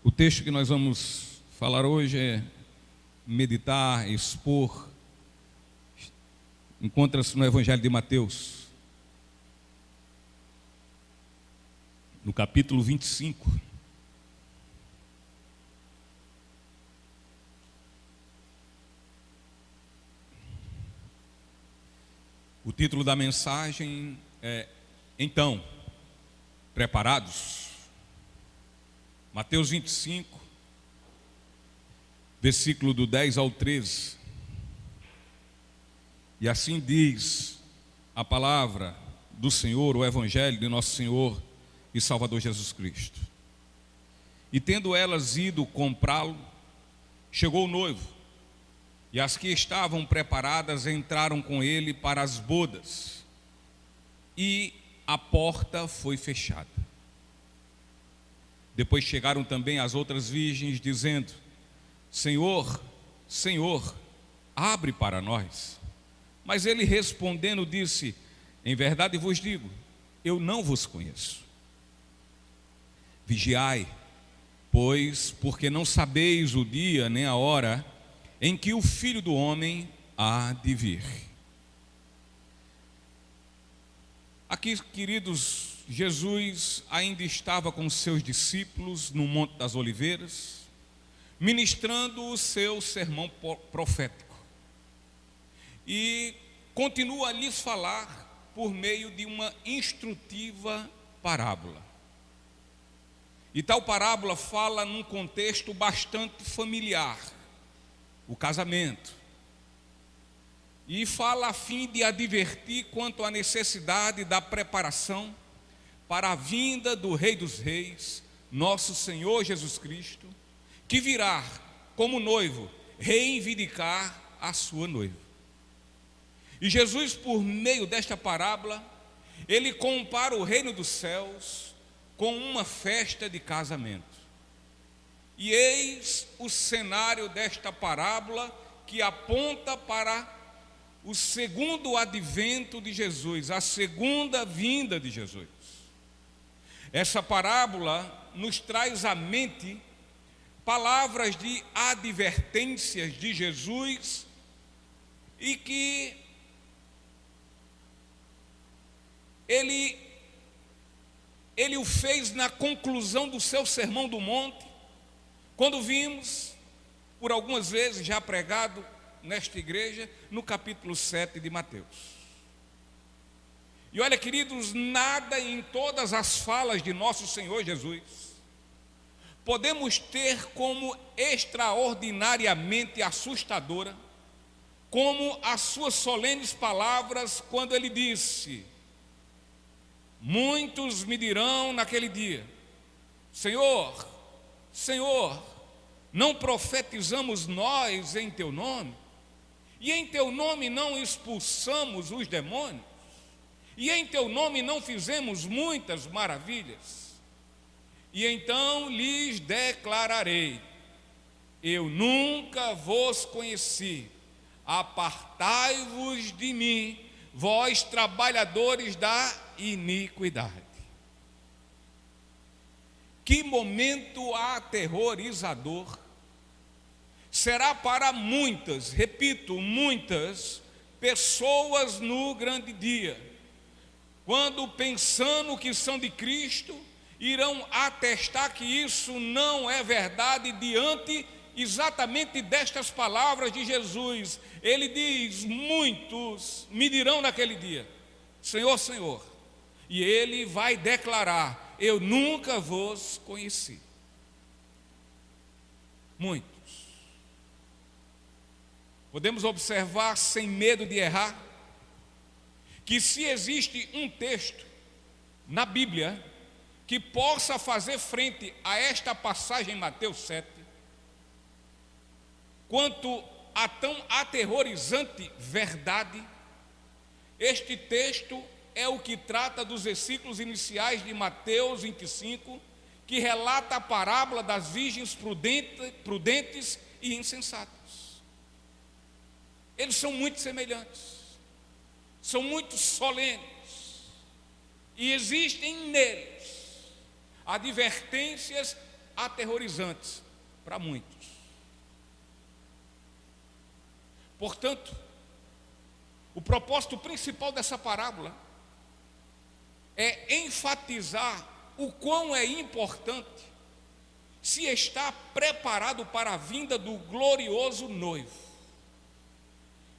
O texto que nós vamos falar hoje meditar, expor, encontra-se no Evangelho de Mateus, no capítulo 25. O título da mensagem é Então, preparados? Mateus 25, versículo do 10 ao 13. E assim diz a palavra do Senhor, o Evangelho de nosso Senhor e Salvador Jesus Cristo. E tendo elas ido comprá-lo, chegou o noivo, e as que estavam preparadas entraram com ele para as bodas, e a porta foi fechada. Depois chegaram também as outras virgens, dizendo: Senhor, Senhor, abre para nós. Mas ele respondendo disse: Em verdade vos digo, eu não vos conheço. Vigiai, pois, porque não sabeis o dia nem a hora em que o Filho do Homem há de vir. Aqui, queridos, Jesus ainda estava com seus discípulos no Monte das Oliveiras, ministrando o seu sermão profético. E continua a lhes falar por meio de uma instrutiva parábola. E tal parábola fala num contexto bastante familiar, o casamento. E fala a fim de advertir quanto à necessidade da preparação para a vinda do Rei dos Reis, nosso Senhor Jesus Cristo, que virá como noivo reivindicar a sua noiva. E Jesus, por meio desta parábola, ele compara o reino dos céus com uma festa de casamento. E eis o cenário desta parábola que aponta para o segundo advento de Jesus, a segunda vinda de Jesus. Essa parábola nos traz à mente palavras de advertências de Jesus e que ele o fez na conclusão do seu Sermão do Monte, quando vimos, por algumas vezes já pregado nesta igreja, no capítulo 7 de Mateus. E olha, queridos, nada em todas as falas de nosso Senhor Jesus podemos ter como extraordinariamente assustadora como as suas solenes palavras quando ele disse: muitos me dirão naquele dia: Senhor, Senhor, não profetizamos nós em teu nome? E em teu nome não expulsamos os demônios? E em teu nome não fizemos muitas maravilhas? E então lhes declararei: eu nunca vos conheci, apartai-vos de mim, vós trabalhadores da iniquidade. Que momento aterrorizador será para muitas, repito, muitas pessoas no grande dia, quando pensando que são de Cristo, irão atestar que isso não é verdade diante exatamente destas palavras de Jesus. Ele diz: muitos me dirão naquele dia: Senhor, Senhor. E ele vai declarar: eu nunca vos conheci. Muitos. Podemos observar, sem medo de errar, que se existe um texto na Bíblia que possa fazer frente a esta passagem em Mateus 7, quanto a tão aterrorizante verdade, este texto é o que trata dos versículos iniciais de Mateus 25, que relata a parábola das virgens prudentes e insensatas. Eles são muito semelhantes, são muito solenes, e existem neles advertências aterrorizantes para muitos. Portanto, o propósito principal dessa parábola é enfatizar o quão é importante se estar preparado para a vinda do glorioso noivo.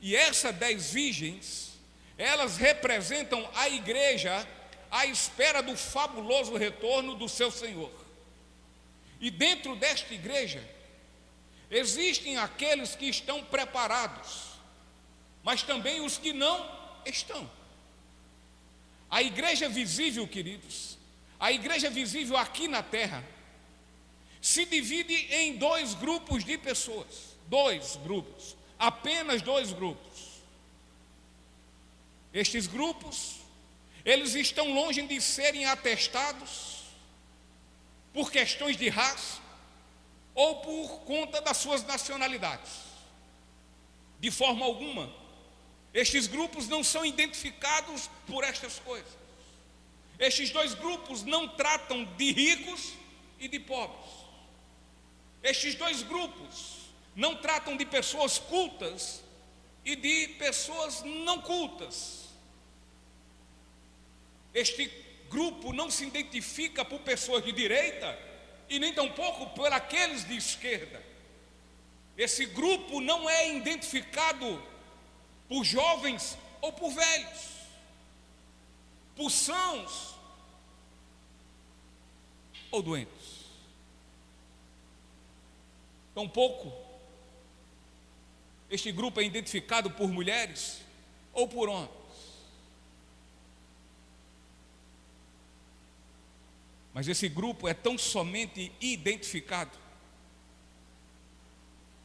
E essas 10 virgens, elas representam a igreja à espera do fabuloso retorno do seu Senhor. E dentro desta igreja, existem aqueles que estão preparados, mas também os que não estão. A igreja visível, queridos, a igreja visível aqui na terra, se divide em 2 grupos de pessoas. 2 grupos, apenas 2 grupos. Estes grupos, eles estão longe de serem atestados por questões de raça ou por conta das suas nacionalidades. De forma alguma, estes grupos não são identificados por estas coisas. Estes 2 grupos não tratam de ricos e de pobres. Estes 2 grupos não tratam de pessoas cultas e de pessoas não cultas. Este grupo não se identifica por pessoas de direita e nem tampouco por aqueles de esquerda. Esse grupo não é identificado por jovens ou por velhos, por sãos ou doentes. Tampouco este grupo é identificado por mulheres ou por homens. Mas esse grupo é tão somente identificado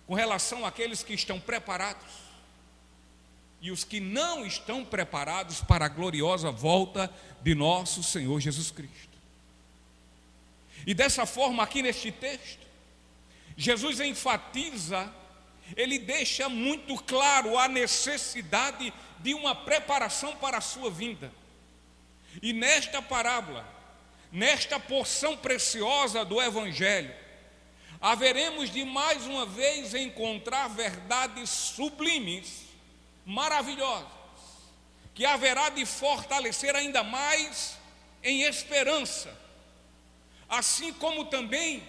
com relação àqueles que estão preparados e os que não estão preparados para a gloriosa volta de nosso Senhor Jesus Cristo. E dessa forma, aqui neste texto, Jesus enfatiza, ele deixa muito claro a necessidade de uma preparação para a sua vinda. E nesta parábola, nesta porção preciosa do Evangelho, haveremos de mais uma vez encontrar verdades sublimes, maravilhosas, que haverá de fortalecer ainda mais em esperança. Assim como também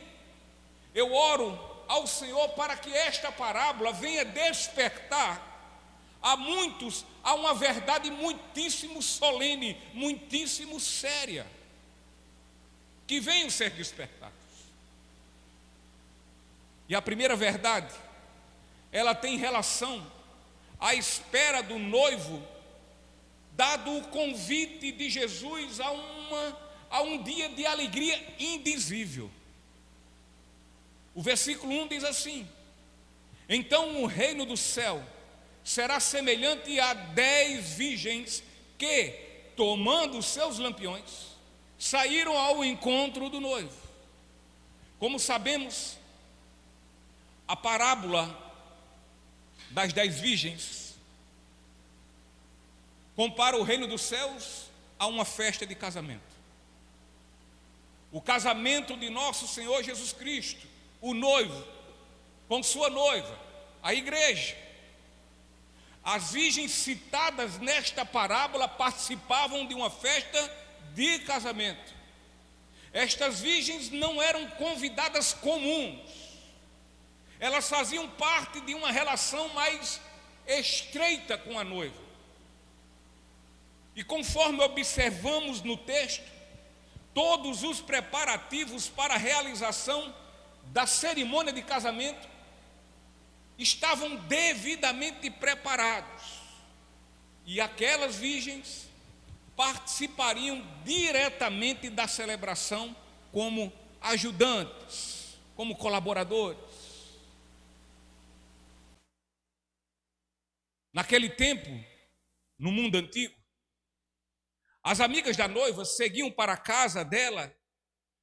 eu oro ao Senhor para que esta parábola venha despertar a muitos a uma verdade muitíssimo solene, muitíssimo séria, que venham ser despertados. E a primeira verdade, ela tem relação à espera do noivo, dado o convite de Jesus a um dia de alegria indizível. O versículo 1 diz assim: então o reino do céu será semelhante a 10 virgens que, tomando seus lampiões, saíram ao encontro do noivo. Como sabemos, a parábola das 10 virgens compara o reino dos céus a uma festa de casamento. O casamento de nosso Senhor Jesus Cristo, o noivo, com sua noiva, a igreja. As virgens citadas nesta parábola participavam de uma festa de casamento. Estas virgens não eram convidadas comuns, elas faziam parte de uma relação mais estreita com a noiva. E conforme observamos no texto, todos os preparativos para a realização da cerimônia de casamento estavam devidamente preparados, e aquelas virgens participariam diretamente da celebração como ajudantes, como colaboradores. Naquele tempo, no mundo antigo, as amigas da noiva seguiam para a casa dela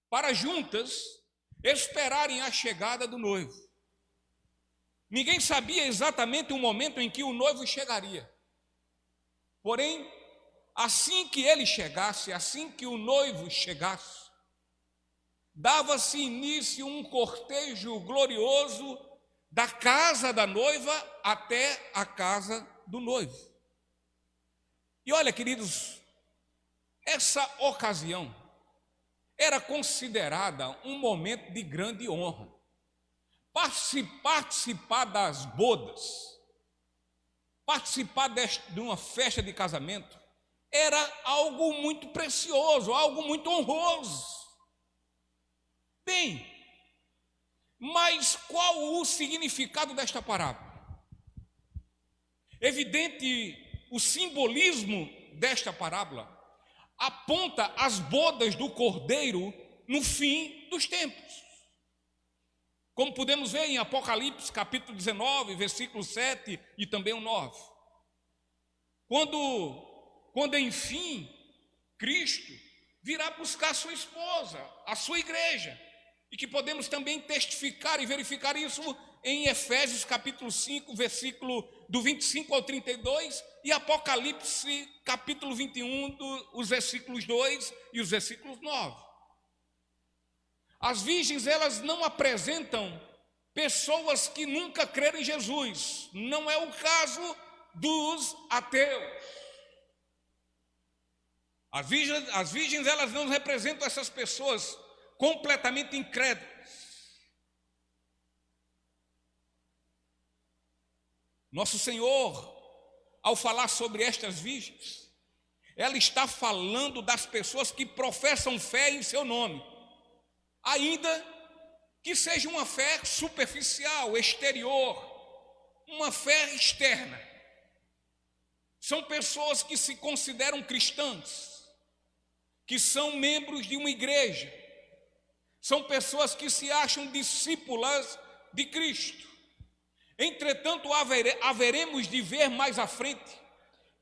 para juntas esperarem a chegada do noivo. Ninguém sabia exatamente o momento em que o noivo chegaria. Porém, assim que ele chegasse, assim que o noivo chegasse, dava-se início um cortejo glorioso da casa da noiva até a casa do noivo. E olha, queridos, essa ocasião era considerada um momento de grande honra. Participar das bodas, participar de uma festa de casamento, era algo muito precioso, algo muito honroso. Bem, mas qual o significado desta parábola? Evidente, o simbolismo desta parábola aponta as bodas do Cordeiro no fim dos tempos. Como podemos ver em Apocalipse, capítulo 19, versículo 7 e também o 9. Quando enfim Cristo virá buscar sua esposa, a sua igreja, e que podemos também testificar e verificar isso em Efésios capítulo 5, versículo do 25 ao 32, e Apocalipse capítulo 21, os versículos 2 e os versículos 9. As virgens, elas não apresentam pessoas que nunca creram em Jesus. Não é o caso dos ateus. As virgens, elas não representam essas pessoas completamente incrédulas. Nosso Senhor, ao falar sobre estas virgens, ela está falando das pessoas que professam fé em seu nome, ainda que seja uma fé superficial, exterior, uma fé externa. São pessoas que se consideram cristãs, que são membros de uma igreja, são pessoas que se acham discípulas de Cristo. Entretanto, haveremos de ver mais à frente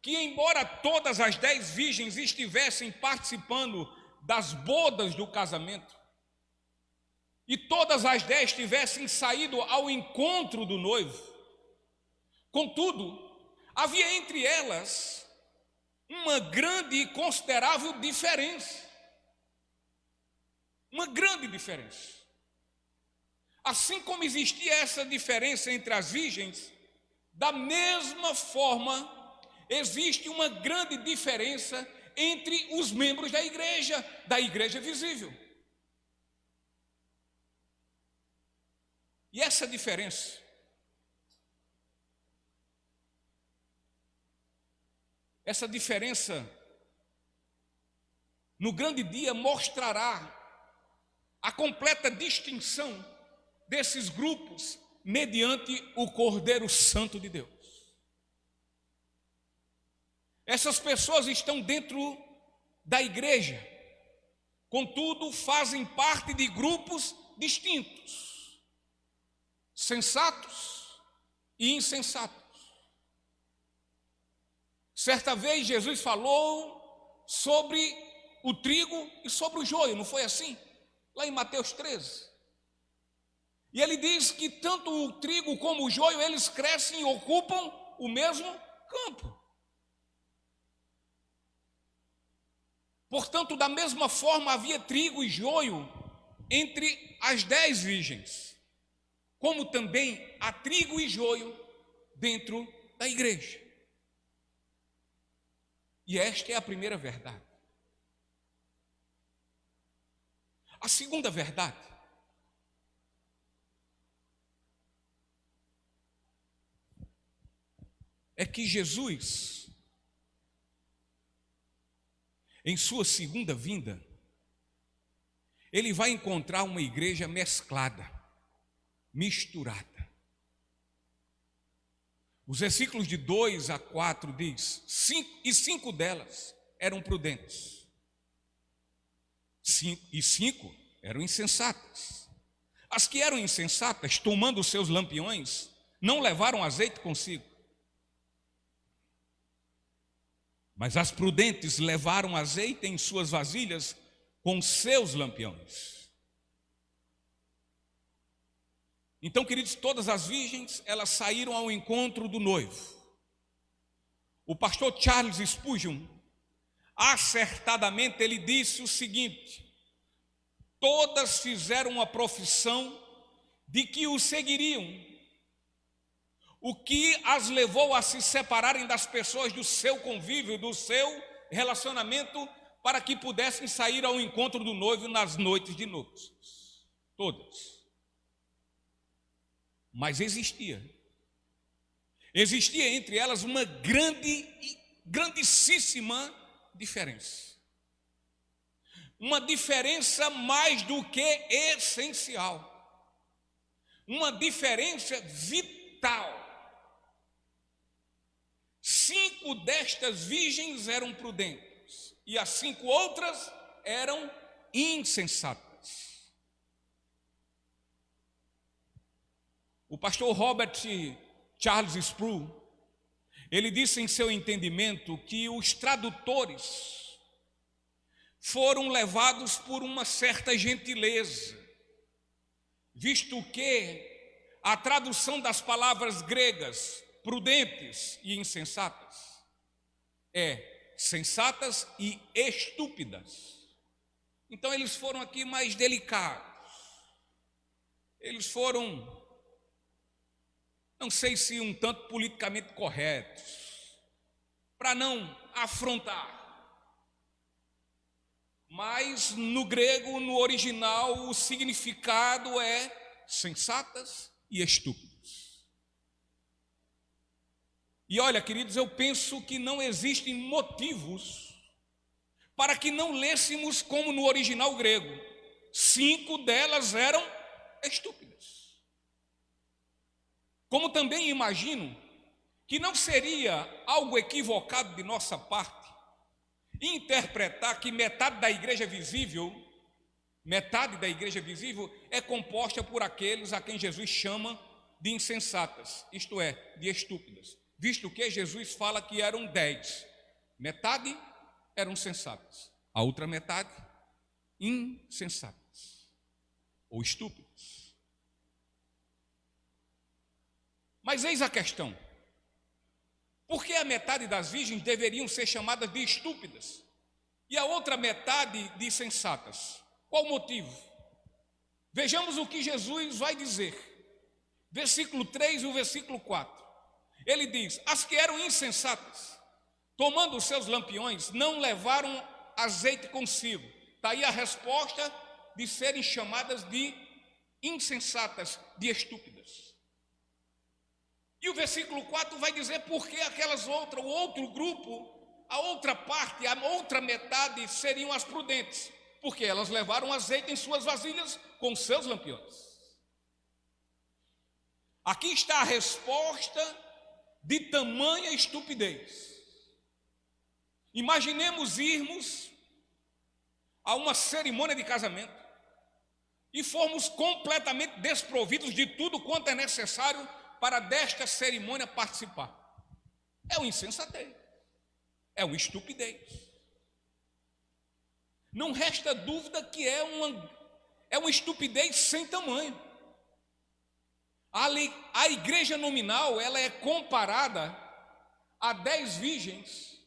que, embora todas as 10 virgens estivessem participando das bodas do casamento, e todas as 10 tivessem saído ao encontro do noivo, contudo, havia entre elas uma grande e considerável diferença. Uma grande diferença. Assim como existia essa diferença entre as virgens, da mesma forma, existe uma grande diferença entre os membros da igreja visível. E essa diferença no grande dia mostrará a completa distinção desses grupos mediante o Cordeiro Santo de Deus. Essas pessoas estão dentro da igreja, contudo fazem parte de grupos distintos, sensatos e insensatos. Certa vez Jesus falou sobre o trigo e sobre o joio, não foi assim? Lá em Mateus 13. E ele diz que tanto o trigo como o joio, eles crescem e ocupam o mesmo campo. Portanto, da mesma forma, havia trigo e joio entre as 10 virgens, como também há trigo e joio dentro da igreja. E esta é a primeira verdade. A segunda verdade é que Jesus, em sua segunda vinda, ele vai encontrar uma igreja mesclada, misturada. Os versículos de 2 a 4 diz: 5 delas eram prudentes, 5 eram insensatas. As que eram insensatas, tomando os seus lampiões, não levaram azeite consigo. Mas as prudentes levaram azeite em suas vasilhas com seus lampiões. Então, queridos, todas as virgens, elas saíram ao encontro do noivo. O pastor Charles Spurgeon, acertadamente, ele disse o seguinte: todas fizeram uma profissão de que o seguiriam, o que as levou a se separarem das pessoas do seu convívio, do seu relacionamento, para que pudessem sair ao encontro do noivo nas noites de núpcias. Todas. Mas existia entre elas uma grandíssima diferença. Uma diferença mais do que essencial. Uma diferença vital. 5 destas virgens eram prudentes e as 5 outras eram insensatas. O pastor Robert Charles Sproul, ele disse em seu entendimento que os tradutores foram levados por uma certa gentileza, visto que a tradução das palavras gregas prudentes e insensatas é sensatas e estúpidas. Então eles foram aqui mais delicados. Eles foram, não sei se um tanto politicamente corretos, para não afrontar. Mas no grego, no original, o significado é sensatas e estúpidas. E olha, queridos, eu penso que não existem motivos para que não lêssemos como no original grego. 5 delas eram estúpidas. Como também imagino que não seria algo equivocado de nossa parte interpretar que metade da igreja visível é composta por aqueles a quem Jesus chama de insensatas, isto é, de estúpidas, visto que Jesus fala que eram 10, metade eram sensatas, a outra metade insensatas ou estúpidas. Mas eis a questão: por que a metade das virgens deveriam ser chamadas de estúpidas e a outra metade de sensatas? Qual o motivo? Vejamos o que Jesus vai dizer. Versículo 3 e o versículo 4. Ele diz: as que eram insensatas, tomando os seus lampiões, não levaram azeite consigo. Está aí a resposta de serem chamadas de insensatas, de estúpidas. E o versículo 4 vai dizer por que aquelas outras, o outro grupo, a outra parte, a outra metade seriam as prudentes, porque elas levaram azeite em suas vasilhas com seus lampiões. Aqui está a resposta de tamanha estupidez. Imaginemos irmos a uma cerimônia de casamento e formos completamente desprovidos de tudo quanto é necessário para desta cerimônia participar. É uma insensatez, é uma estupidez. Não resta dúvida que é uma estupidez sem tamanho. A igreja nominal, ela é comparada a 10 virgens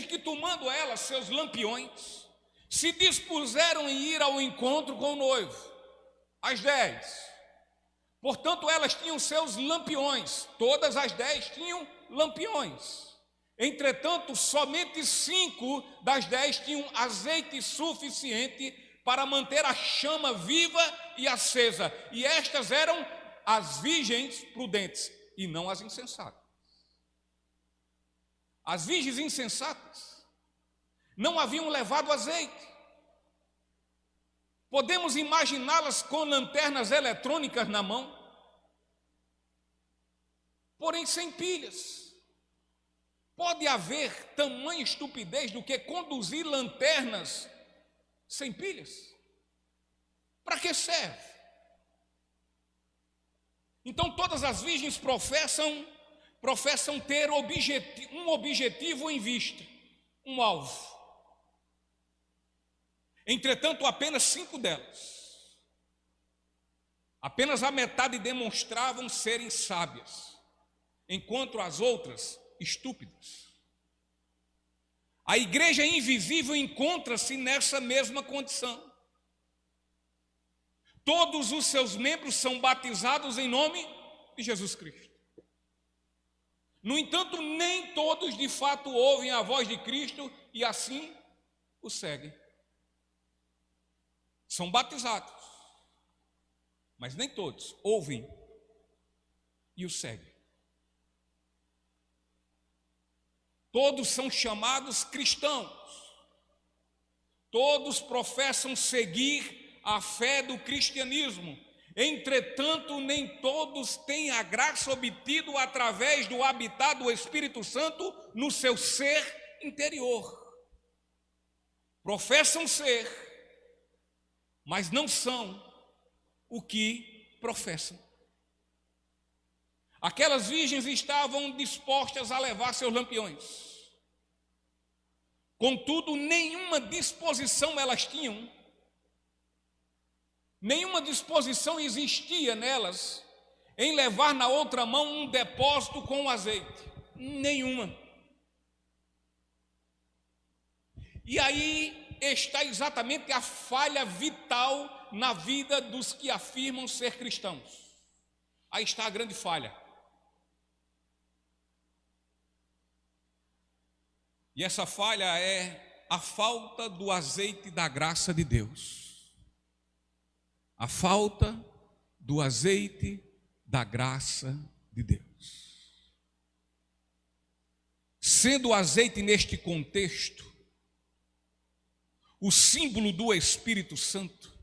que, tomando elas seus lampiões, se dispuseram em ir ao encontro com o noivo. As 10. Portanto, elas tinham seus lampiões, todas as 10 tinham lampiões. Entretanto, somente 5 das 10 tinham azeite suficiente para manter a chama viva e acesa. E estas eram as virgens prudentes e não as insensatas. As virgens insensatas não haviam levado azeite. Podemos imaginá-las com lanternas eletrônicas na mão, porém sem pilhas. Pode haver tamanha estupidez do que conduzir lanternas sem pilhas? Para que serve? Então todas as virgens professam ter um objetivo em vista, um alvo. Entretanto, apenas 5 delas, apenas a metade demonstravam serem sábias, enquanto as outras estúpidas. A igreja invisível encontra-se nessa mesma condição. todos os seus membros são batizados em nome de Jesus Cristo. No entanto, nem todos de fato ouvem a voz de Cristo e assim o seguem. São batizados, mas nem todos ouvem e o seguem. Todos são chamados cristãos, todos professam seguir a fé do cristianismo. Entretanto, nem todos têm a graça obtida através do habitar do Espírito Santo no seu ser interior. Professam ser, mas não são o que professam. Aquelas virgens estavam dispostas a levar seus lampiões. Contudo, nenhuma disposição elas tinham. Nenhuma disposição existia nelas em levar na outra mão um depósito com azeite. Nenhuma. E aí está exatamente a falha vital na vida dos que afirmam ser cristãos. Aí está a grande falha. E essa falha é a falta do azeite da graça de Deus. A falta do azeite da graça de Deus. Sendo o azeite neste contexto o símbolo do Espírito Santo,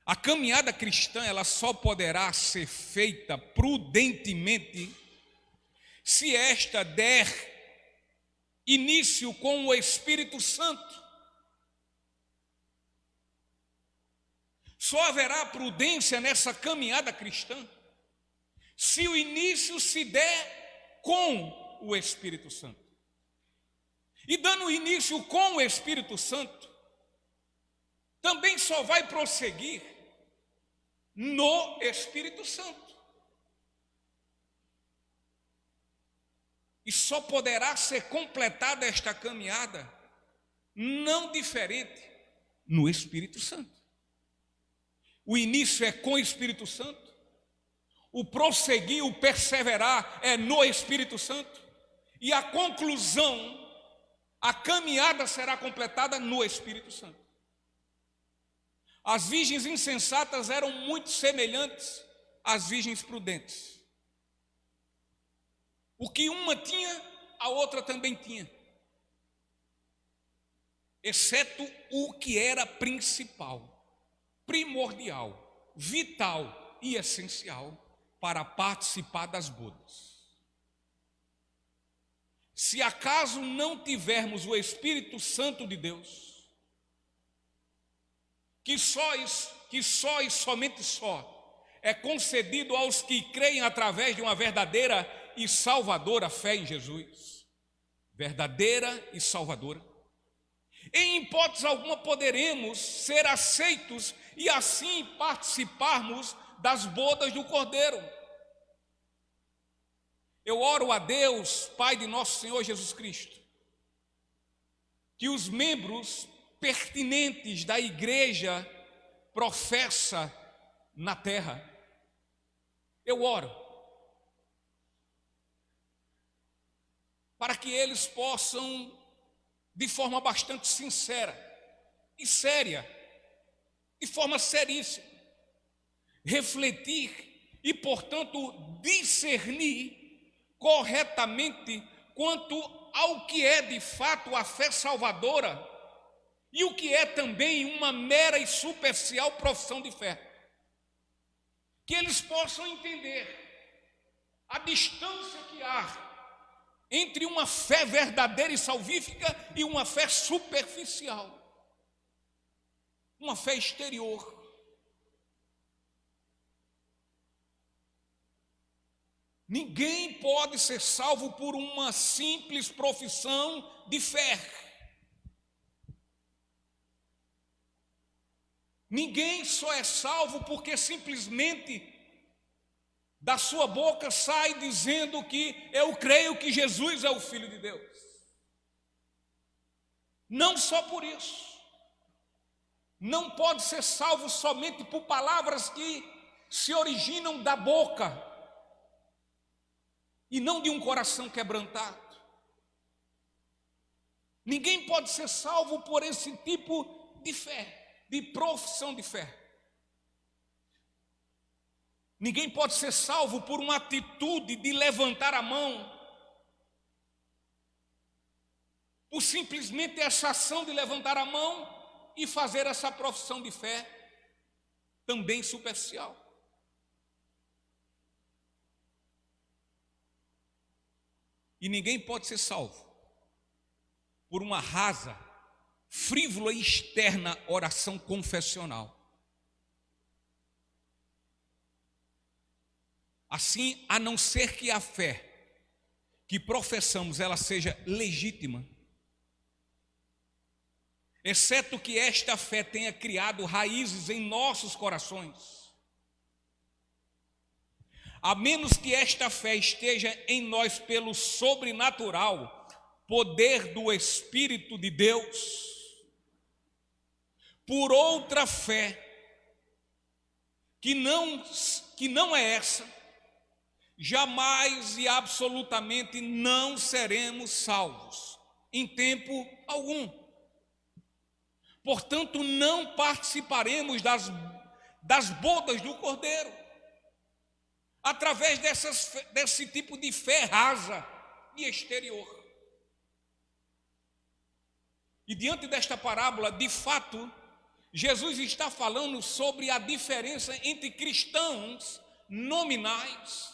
a caminhada cristã ela só poderá ser feita prudentemente se esta der início com o Espírito Santo. Só haverá prudência nessa caminhada cristã se o início se der com o Espírito Santo. E dando início com o Espírito Santo, também só vai prosseguir no Espírito Santo. E só poderá ser completada esta caminhada não diferente no Espírito Santo. O início é com o Espírito Santo, o prosseguir, o perseverar é no Espírito Santo, e a conclusão, a caminhada será completada no Espírito Santo. As virgens insensatas eram muito semelhantes às virgens prudentes. O que uma tinha, a outra também tinha. Exceto o que era principal, primordial, vital e essencial para participar das bodas. Se acaso não tivermos o Espírito Santo de Deus, que só e somente só é concedido aos que creem através de uma verdadeira e salvadora fé em Jesus, verdadeira e salvadora, em hipótese alguma poderemos ser aceitos e assim participarmos das bodas do Cordeiro. Eu oro a Deus, Pai de nosso Senhor Jesus Cristo, que os membros pertinentes da igreja professa na terra, eu oro para que eles possam, de forma bastante sincera e séria, de forma seríssima, refletir e, portanto, discernir corretamente quanto ao que é de fato a fé salvadora e o que é também uma mera e superficial profissão de fé. Que eles possam entender a distância que há entre uma fé verdadeira e salvífica e uma fé superficial, uma fé exterior. Ninguém pode ser salvo por uma simples profissão de fé. Ninguém só é salvo porque simplesmente da sua boca sai dizendo que eu creio que Jesus é o Filho de Deus. Não só por isso. não pode ser salvo somente por palavras que se originam da boca e não de um coração quebrantado. Ninguém pode ser salvo por esse tipo de fé, de profissão de fé. Ninguém pode ser salvo por uma atitude de levantar a mão, por simplesmente essa ação de levantar a mão e fazer essa profissão de fé também superficial. E ninguém pode ser salvo por uma rasa, frívola e externa oração confessional. Assim, a não ser que a fé que professamos ela seja legítima, exceto que esta fé tenha criado raízes em nossos corações, a menos que esta fé esteja em nós pelo sobrenatural poder do Espírito de Deus, por outra fé que não é essa, jamais e absolutamente não seremos salvos em tempo algum. Portanto, não participaremos das bodas do Cordeiro através desse tipo de fé rasa e exterior. E diante desta parábola, de fato, Jesus está falando sobre a diferença entre cristãos nominais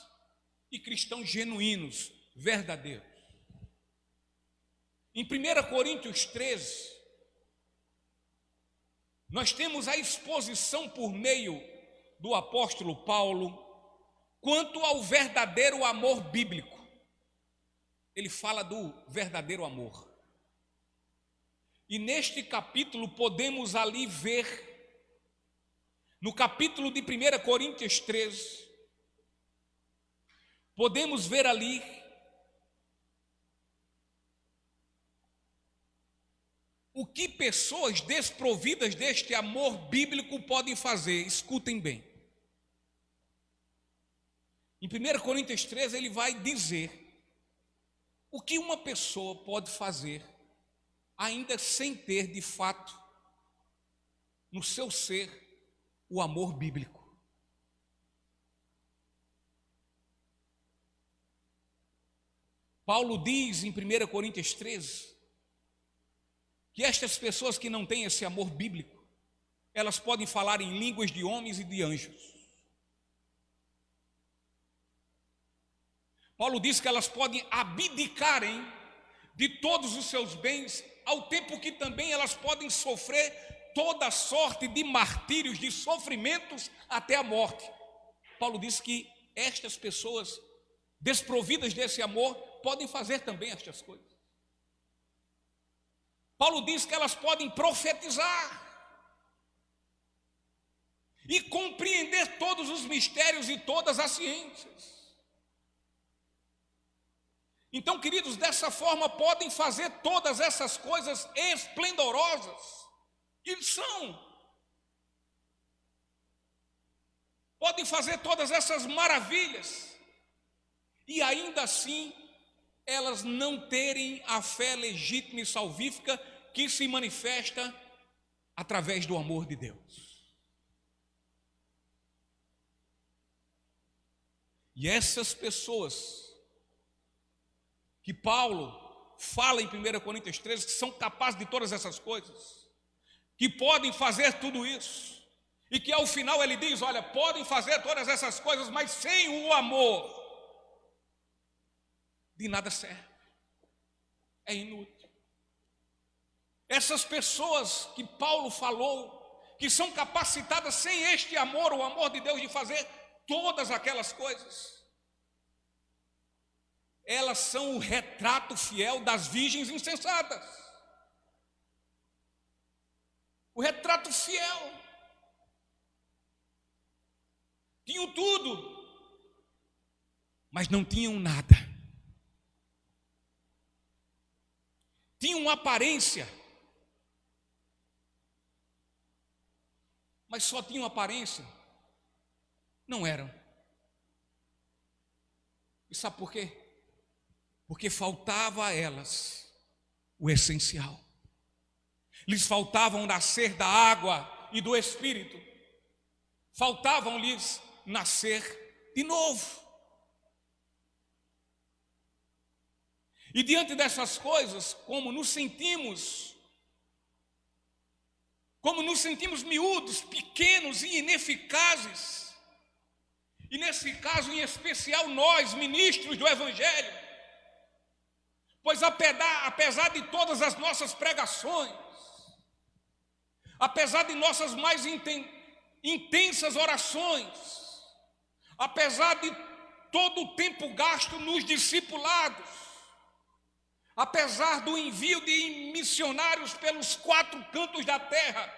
e cristãos genuínos, verdadeiros. Em 1 Coríntios 13, nós temos a exposição por meio do apóstolo Paulo quanto ao verdadeiro amor bíblico. Ele fala do verdadeiro amor. E neste capítulo podemos ali ver, no capítulo de 1 Coríntios 13, podemos ver ali o que pessoas desprovidas deste amor bíblico podem fazer. Escutem bem. Em 1 Coríntios 13 ele vai dizer o que uma pessoa pode fazer ainda sem ter de fato no seu ser o amor bíblico. Paulo diz em 1 Coríntios 13 que estas pessoas que não têm esse amor bíblico, elas podem falar em línguas de homens e de anjos. Paulo diz que elas podem abdicarem de todos os seus bens, ao tempo que também elas podem sofrer toda sorte de martírios, de sofrimentos até a morte. Paulo diz que estas pessoas desprovidas desse amor podem fazer também estas coisas. Paulo diz que elas podem profetizar e compreender todos os mistérios e todas as ciências. Então, queridos, dessa forma podem fazer todas essas coisas esplendorosas que são. Podem fazer todas essas maravilhas e ainda assim elas não terem a fé legítima e salvífica que se manifesta através do amor de Deus. E essas pessoas que Paulo fala em 1 Coríntios 13, que são capazes de todas essas coisas, que podem fazer tudo isso, e que ao final ele diz, olha, podem fazer todas essas coisas, mas sem o amor, de nada serve, é inútil. Essas pessoas que Paulo falou, que são capacitadas sem este amor, o amor de Deus, de fazer todas aquelas coisas, elas são o retrato fiel das virgens insensatas. O retrato fiel. Tinham tudo, mas não tinham nada. Tinham uma aparência, mas só tinham aparência, não eram. E sabe por quê? Porque faltava a elas o essencial. Lhes faltavam nascer da água e do Espírito. Faltavam-lhes nascer de novo. E diante dessas coisas, como nos sentimos miúdos, pequenos e ineficazes, e nesse caso em especial nós, ministros do Evangelho, pois apesar de todas as nossas pregações, apesar de nossas mais intensas orações, apesar de todo o tempo gasto nos discipulados, apesar do envio de missionários pelos 4 cantos da terra,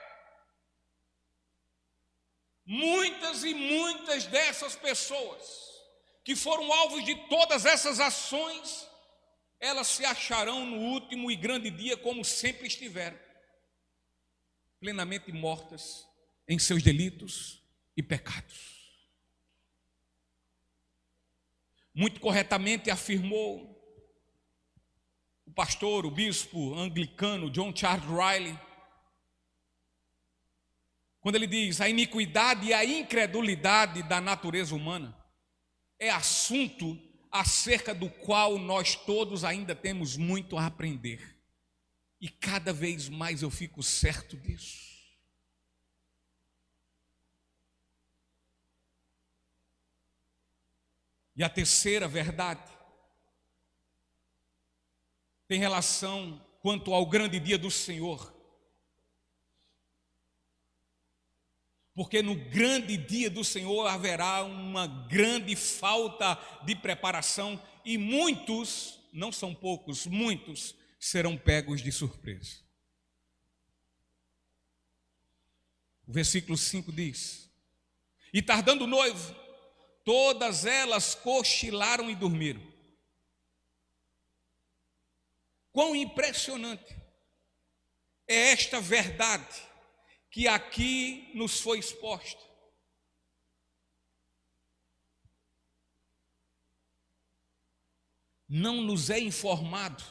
muitas e muitas dessas pessoas que foram alvos de todas essas ações, elas se acharão no último e grande dia como sempre estiveram, plenamente mortas em seus delitos e pecados. Muito corretamente afirmou o pastor, o bispo anglicano John Charles Riley, quando ele diz: a iniquidade e a incredulidade da natureza humana é assunto acerca do qual nós todos ainda temos muito a aprender. E cada vez mais eu fico certo disso. E a terceira verdade tem relação quanto ao grande dia do Senhor. Porque no grande dia do Senhor haverá uma grande falta de preparação e muitos, não são poucos, muitos serão pegos de surpresa. O versículo 5 diz: e tardando o noivo, todas elas cochilaram e dormiram. Quão impressionante é esta verdade que aqui nos foi exposta. Não nos é informado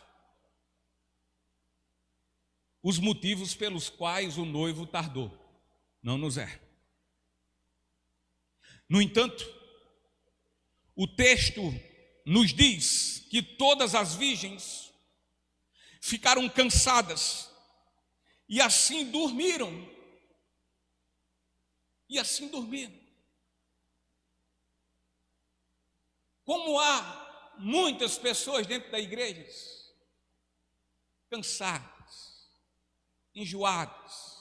os motivos pelos quais o noivo tardou. Não nos é. No entanto, o texto nos diz que todas as virgens ficaram cansadas e assim dormiram. E assim dormiram. Como há muitas pessoas dentro da igreja cansadas, enjoadas,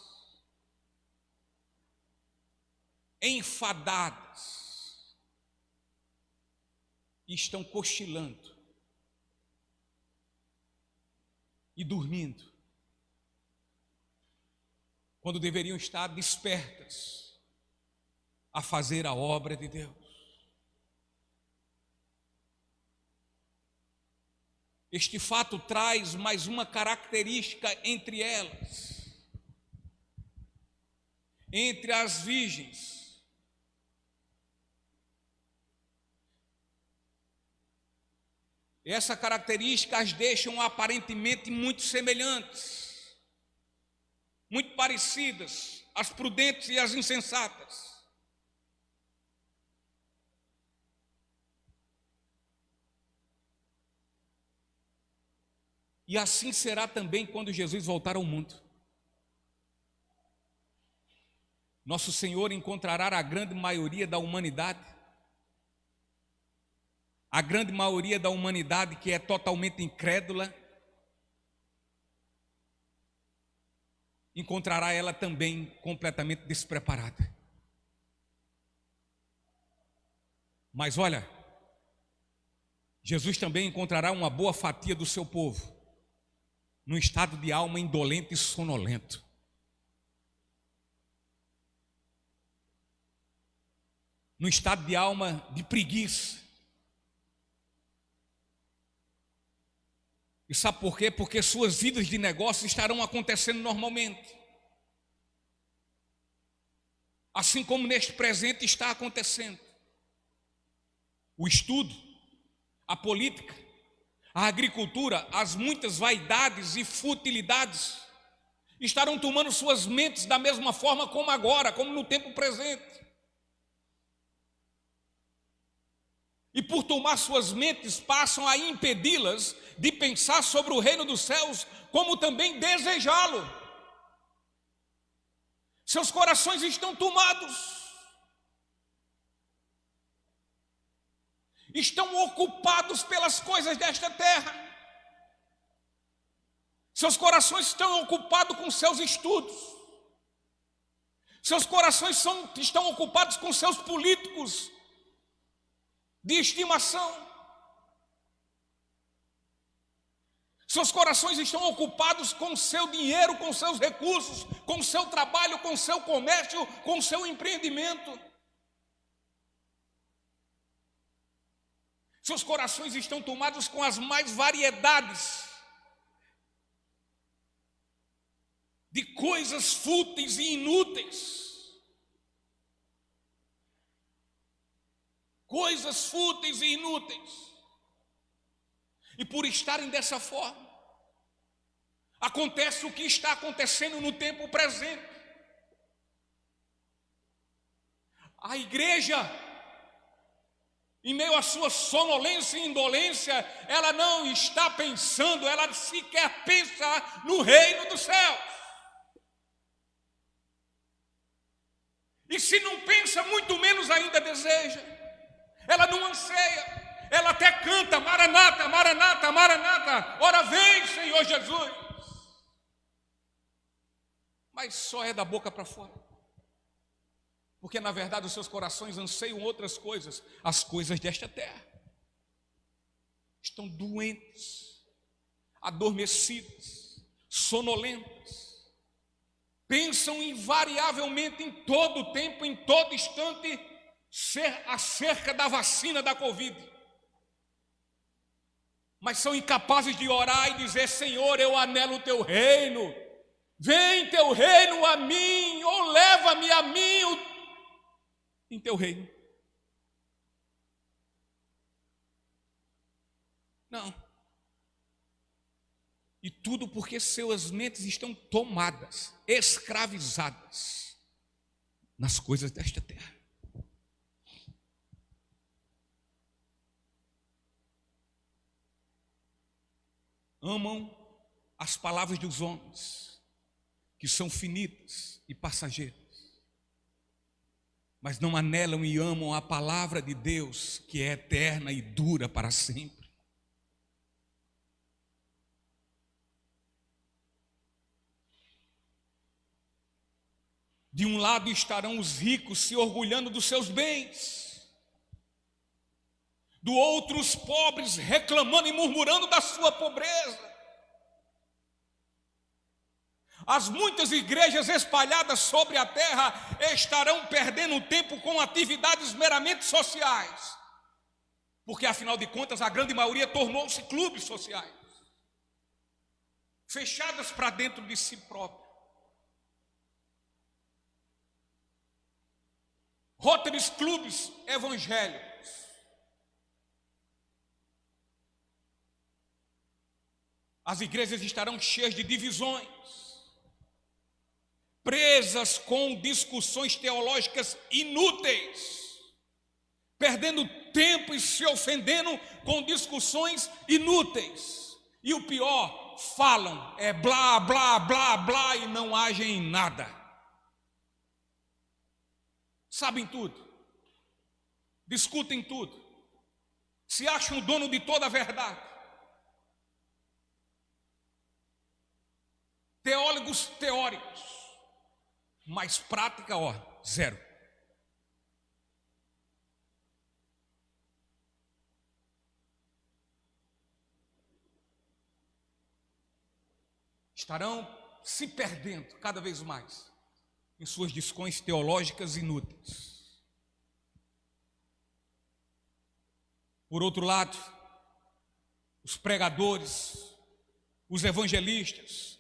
enfadadas, e estão cochilando e dormindo, quando deveriam estar despertas a fazer a obra de Deus. Este fato traz mais uma característica entre elas, entre as virgens. Essa característica as deixam aparentemente muito semelhantes, muito parecidas, as prudentes e as insensatas. E assim será também quando Jesus voltar ao mundo. Nosso Senhor encontrará a grande maioria da humanidade, que é totalmente incrédula, encontrará ela também completamente despreparada. Mas olha, Jesus também encontrará uma boa fatia do seu povo num estado de alma indolente e sonolento. Num estado de alma de preguiça. E sabe por quê? Porque suas vidas de negócio estarão acontecendo normalmente. assim como neste presente está acontecendo. O estudo, a política, a agricultura, as muitas vaidades e futilidades estarão tomando suas mentes da mesma forma como agora, como no tempo presente. E por tomar suas mentes, passam a impedi-las de pensar sobre o reino dos céus, como também desejá-lo. Seus corações estão tomados, estão ocupados pelas coisas desta terra. Seus corações estão ocupados com seus estudos. Seus corações estão ocupados com seus políticos de estimação. Seus corações estão ocupados com seu dinheiro, com seus recursos, com seu trabalho, com seu comércio, com seu empreendimento. Seus corações estão tomados com as mais variedades de coisas fúteis e inúteis. Coisas fúteis e inúteis. E por estarem dessa forma, acontece o que está acontecendo no tempo presente. A igreja, em meio à sua sonolência e indolência, ela não está pensando, ela sequer pensa no reino dos céus. E se não pensa, muito menos ainda deseja. Ela não anseia. Ela até canta, Maranata, Maranata, Maranata, ora vem, Senhor Jesus. Mas só é da boca para fora. Porque na verdade os seus corações anseiam outras coisas, as coisas desta terra. Estão doentes, adormecidas, sonolentas. Pensam invariavelmente em todo o tempo, em todo instante, acerca da vacina da Covid. Mas são incapazes de orar e dizer: Senhor, eu anelo o teu reino, vem teu reino a mim, ou leva-me a mim em teu reino. Não. E tudo porque suas mentes estão tomadas, escravizadas nas coisas desta terra. Amam as palavras dos homens, que são finitas e passageiras, mas não anelam e amam a palavra de Deus, que é eterna e dura para sempre. De um lado estarão os ricos se orgulhando dos seus bens, do outro os pobres reclamando e murmurando da sua pobreza. As muitas igrejas espalhadas sobre a terra estarão perdendo tempo com atividades meramente sociais, porque afinal de contas a grande maioria tornou-se clubes sociais, fechadas para dentro de si próprio. Rotaries clubes evangélicos. As igrejas estarão cheias de divisões, presas com discussões teológicas inúteis, perdendo tempo e se ofendendo com discussões inúteis. E o pior, falam, blá, blá, blá, blá, e não agem em nada. Sabem tudo, discutem tudo, se acham o dono de toda a verdade. Teólogos teóricos, mas prática, zero. Estarão se perdendo cada vez mais em suas discussões teológicas inúteis. Por outro lado, os pregadores, os evangelistas,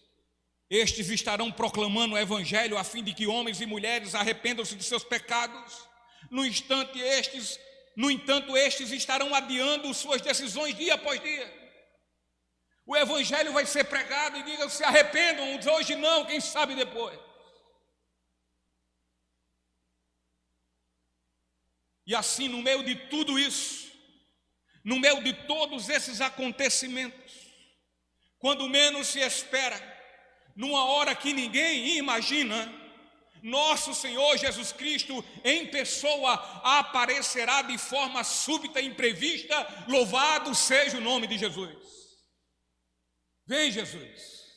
Estes estarão proclamando o evangelho a fim de que homens e mulheres arrependam-se de seus pecados. No entanto, estes estarão adiando suas decisões dia após dia. O evangelho vai ser pregado e digam, se arrependam, hoje não, quem sabe depois. E assim, no meio de tudo isso, no meio de todos esses acontecimentos, quando menos se espera, numa hora que ninguém imagina, nosso Senhor Jesus Cristo em pessoa aparecerá de forma súbita e imprevista. Louvado seja o nome de Jesus. Vem, Jesus.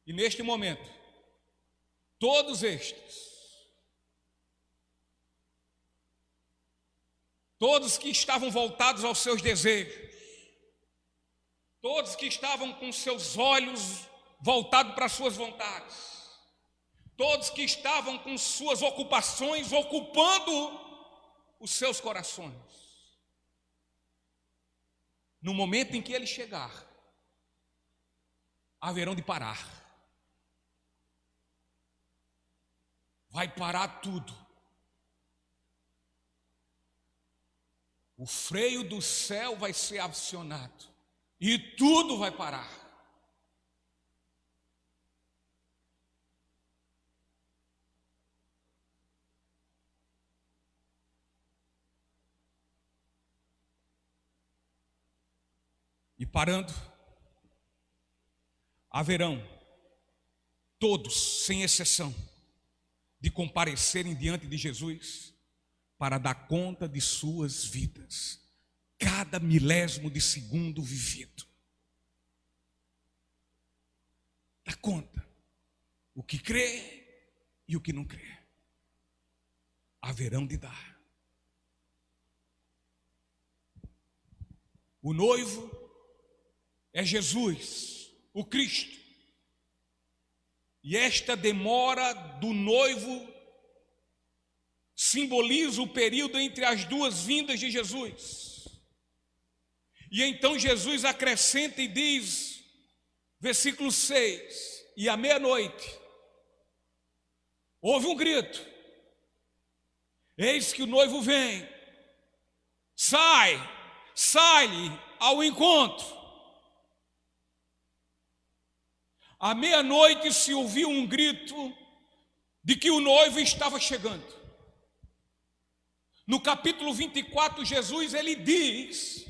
E neste momento, todos que estavam voltados aos seus desejos, todos que estavam com seus olhos voltados para as suas vontades, todos que estavam com suas ocupações ocupando os seus corações, no momento em que ele chegar, haverão de parar. Vai parar tudo. O freio do céu vai ser acionado. E tudo vai parar. E parando, haverão todos, sem exceção, de comparecerem diante de Jesus para dar conta de suas vidas. Cada milésimo de segundo vivido. Dá conta. O que crê e o que não crê. Haverão de dar. O noivo é Jesus, o Cristo. E esta demora do noivo simboliza o período entre as duas vindas de Jesus. E então Jesus acrescenta e diz, versículo 6, e à meia-noite, houve um grito, eis que o noivo vem, sai-lhe ao encontro. À meia-noite se ouviu um grito de que o noivo estava chegando. No capítulo 24, Jesus ele diz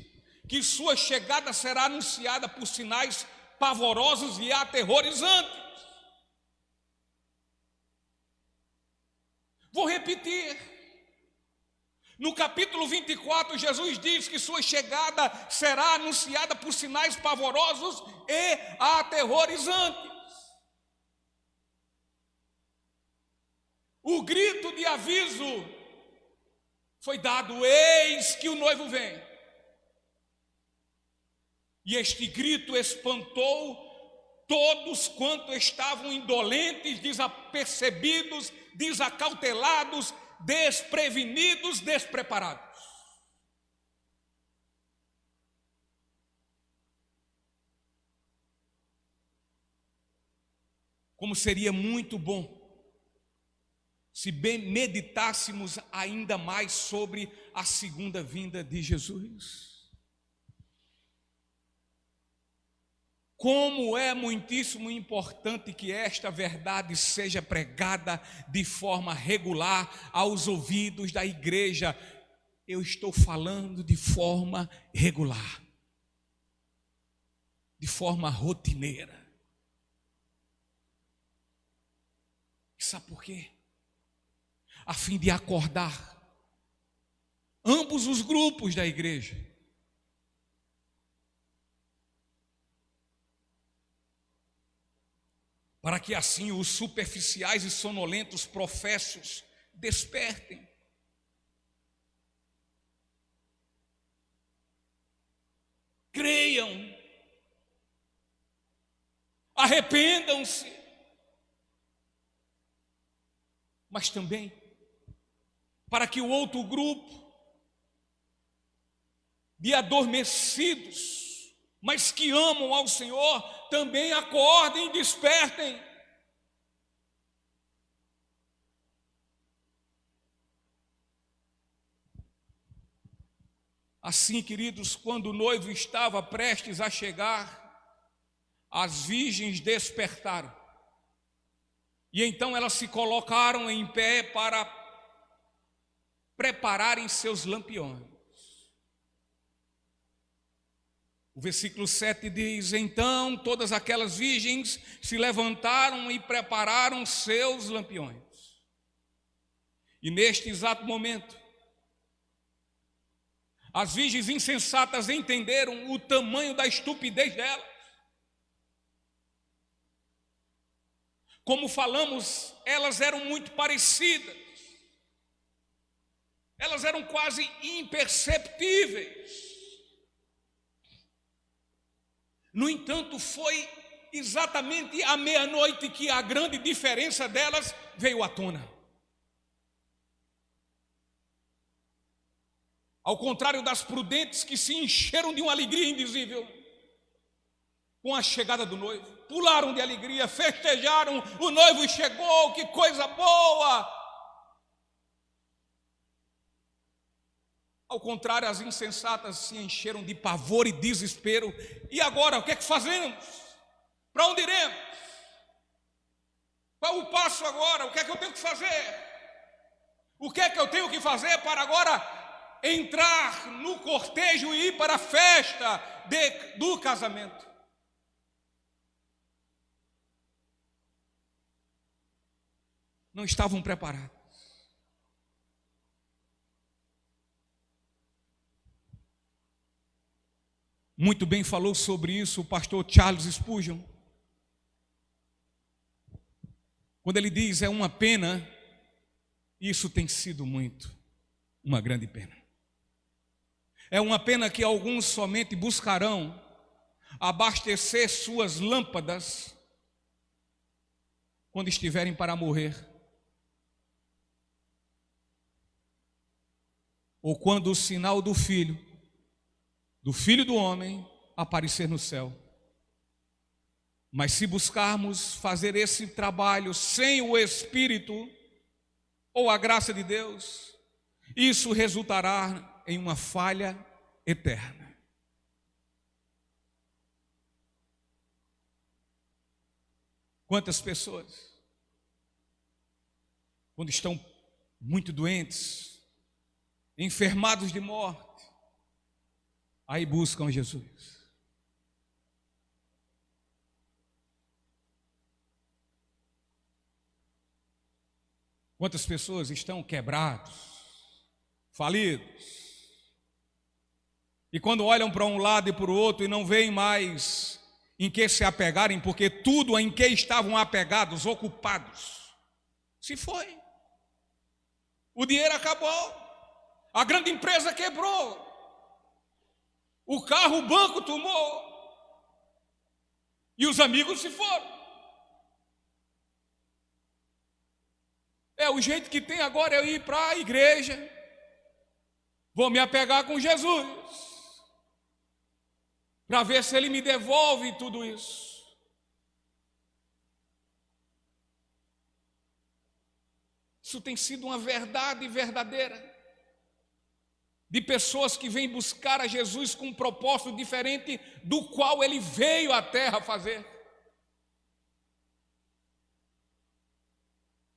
que sua chegada será anunciada por sinais pavorosos e aterrorizantes. Vou repetir. No capítulo 24, Jesus diz que sua chegada será anunciada por sinais pavorosos e aterrorizantes. O grito de aviso foi dado, eis que o noivo vem. E este grito espantou todos quanto estavam indolentes, desapercebidos, desacautelados, desprevenidos, despreparados. Como seria muito bom se bem meditássemos ainda mais sobre a segunda vinda de Jesus. Como é muitíssimo importante que esta verdade seja pregada de forma regular aos ouvidos da igreja. Eu estou falando de forma regular, de forma rotineira. Sabe por quê? A fim de acordar ambos os grupos da igreja. Para que assim os superficiais e sonolentos professos despertem. Creiam. Arrependam-se. Mas também para que o outro grupo de adormecidos, mas que amam ao Senhor, também acordem e despertem. Assim, queridos, quando o noivo estava prestes a chegar, as virgens despertaram. E então elas se colocaram em pé para prepararem seus lampiões. O versículo 7 diz: então todas aquelas virgens se levantaram e prepararam seus lampiões. E neste exato momento, as virgens insensatas entenderam o tamanho da estupidez delas. Como falamos, elas eram muito parecidas. Elas eram quase imperceptíveis. No entanto, foi exatamente à meia-noite que a grande diferença delas veio à tona. Ao contrário das prudentes que se encheram de uma alegria indizível com a chegada do noivo, pularam de alegria, festejaram, o noivo chegou, que coisa boa! Ao contrário, as insensatas se encheram de pavor e desespero. E agora, o que é que fazemos? Para onde iremos? Qual o passo agora? O que é que eu tenho que fazer? O que é que eu tenho que fazer para agora entrar no cortejo e ir para a festa do casamento? Não estavam preparados. Muito bem falou sobre isso o pastor Charles Spurgeon, quando ele diz: é uma pena, isso tem sido muito, uma grande pena. É uma pena que alguns somente buscarão abastecer suas lâmpadas quando estiverem para morrer, ou quando o sinal do Filho do homem aparecer no céu. Mas se buscarmos fazer esse trabalho sem o Espírito ou a graça de Deus, isso resultará em uma falha eterna. Quantas pessoas, quando estão muito doentes, enfermados de morte, aí buscam Jesus. Quantas pessoas estão quebrados, falidos, e quando olham para um lado e para o outro e não veem mais em que se apegarem, porque tudo em que estavam apegados, ocupados, se foi. O dinheiro acabou, a grande empresa quebrou, o carro, o banco tomou, e os amigos se foram. O jeito que tem agora é eu ir para a igreja, vou me apegar com Jesus, para ver se Ele me devolve tudo isso. Isso tem sido uma verdade verdadeira, de pessoas que vêm buscar a Jesus com um propósito diferente do qual Ele veio à terra fazer.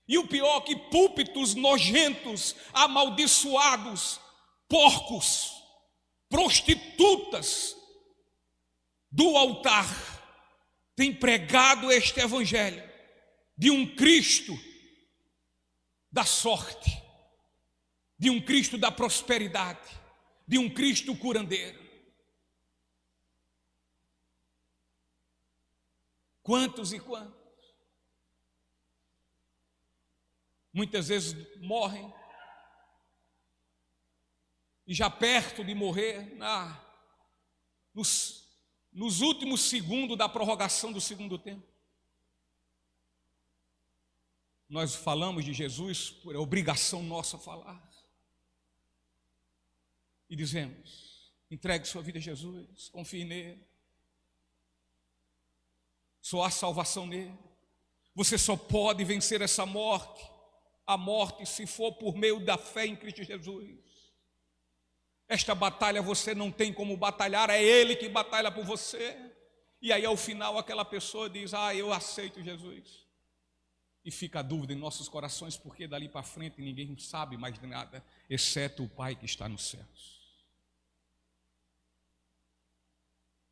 E o pior, que púlpitos nojentos, amaldiçoados, porcos, prostitutas do altar têm pregado este evangelho de um Cristo da sorte, de um Cristo da prosperidade, de um Cristo curandeiro. Quantos e quantos? Muitas vezes morrem, e já perto de morrer, nos últimos segundos da prorrogação do segundo tempo. Nós falamos de Jesus, por obrigação nossa falar. E dizemos: Entregue sua vida a Jesus, confie nele. Só há salvação nele. Você só pode vencer essa morte, a morte, se for por meio da fé em Cristo Jesus. Esta batalha você não tem como batalhar, é Ele que batalha por você. E aí ao final aquela pessoa diz: eu aceito Jesus. E fica a dúvida em nossos corações, porque dali para frente ninguém sabe mais de nada, exceto o Pai que está nos céus.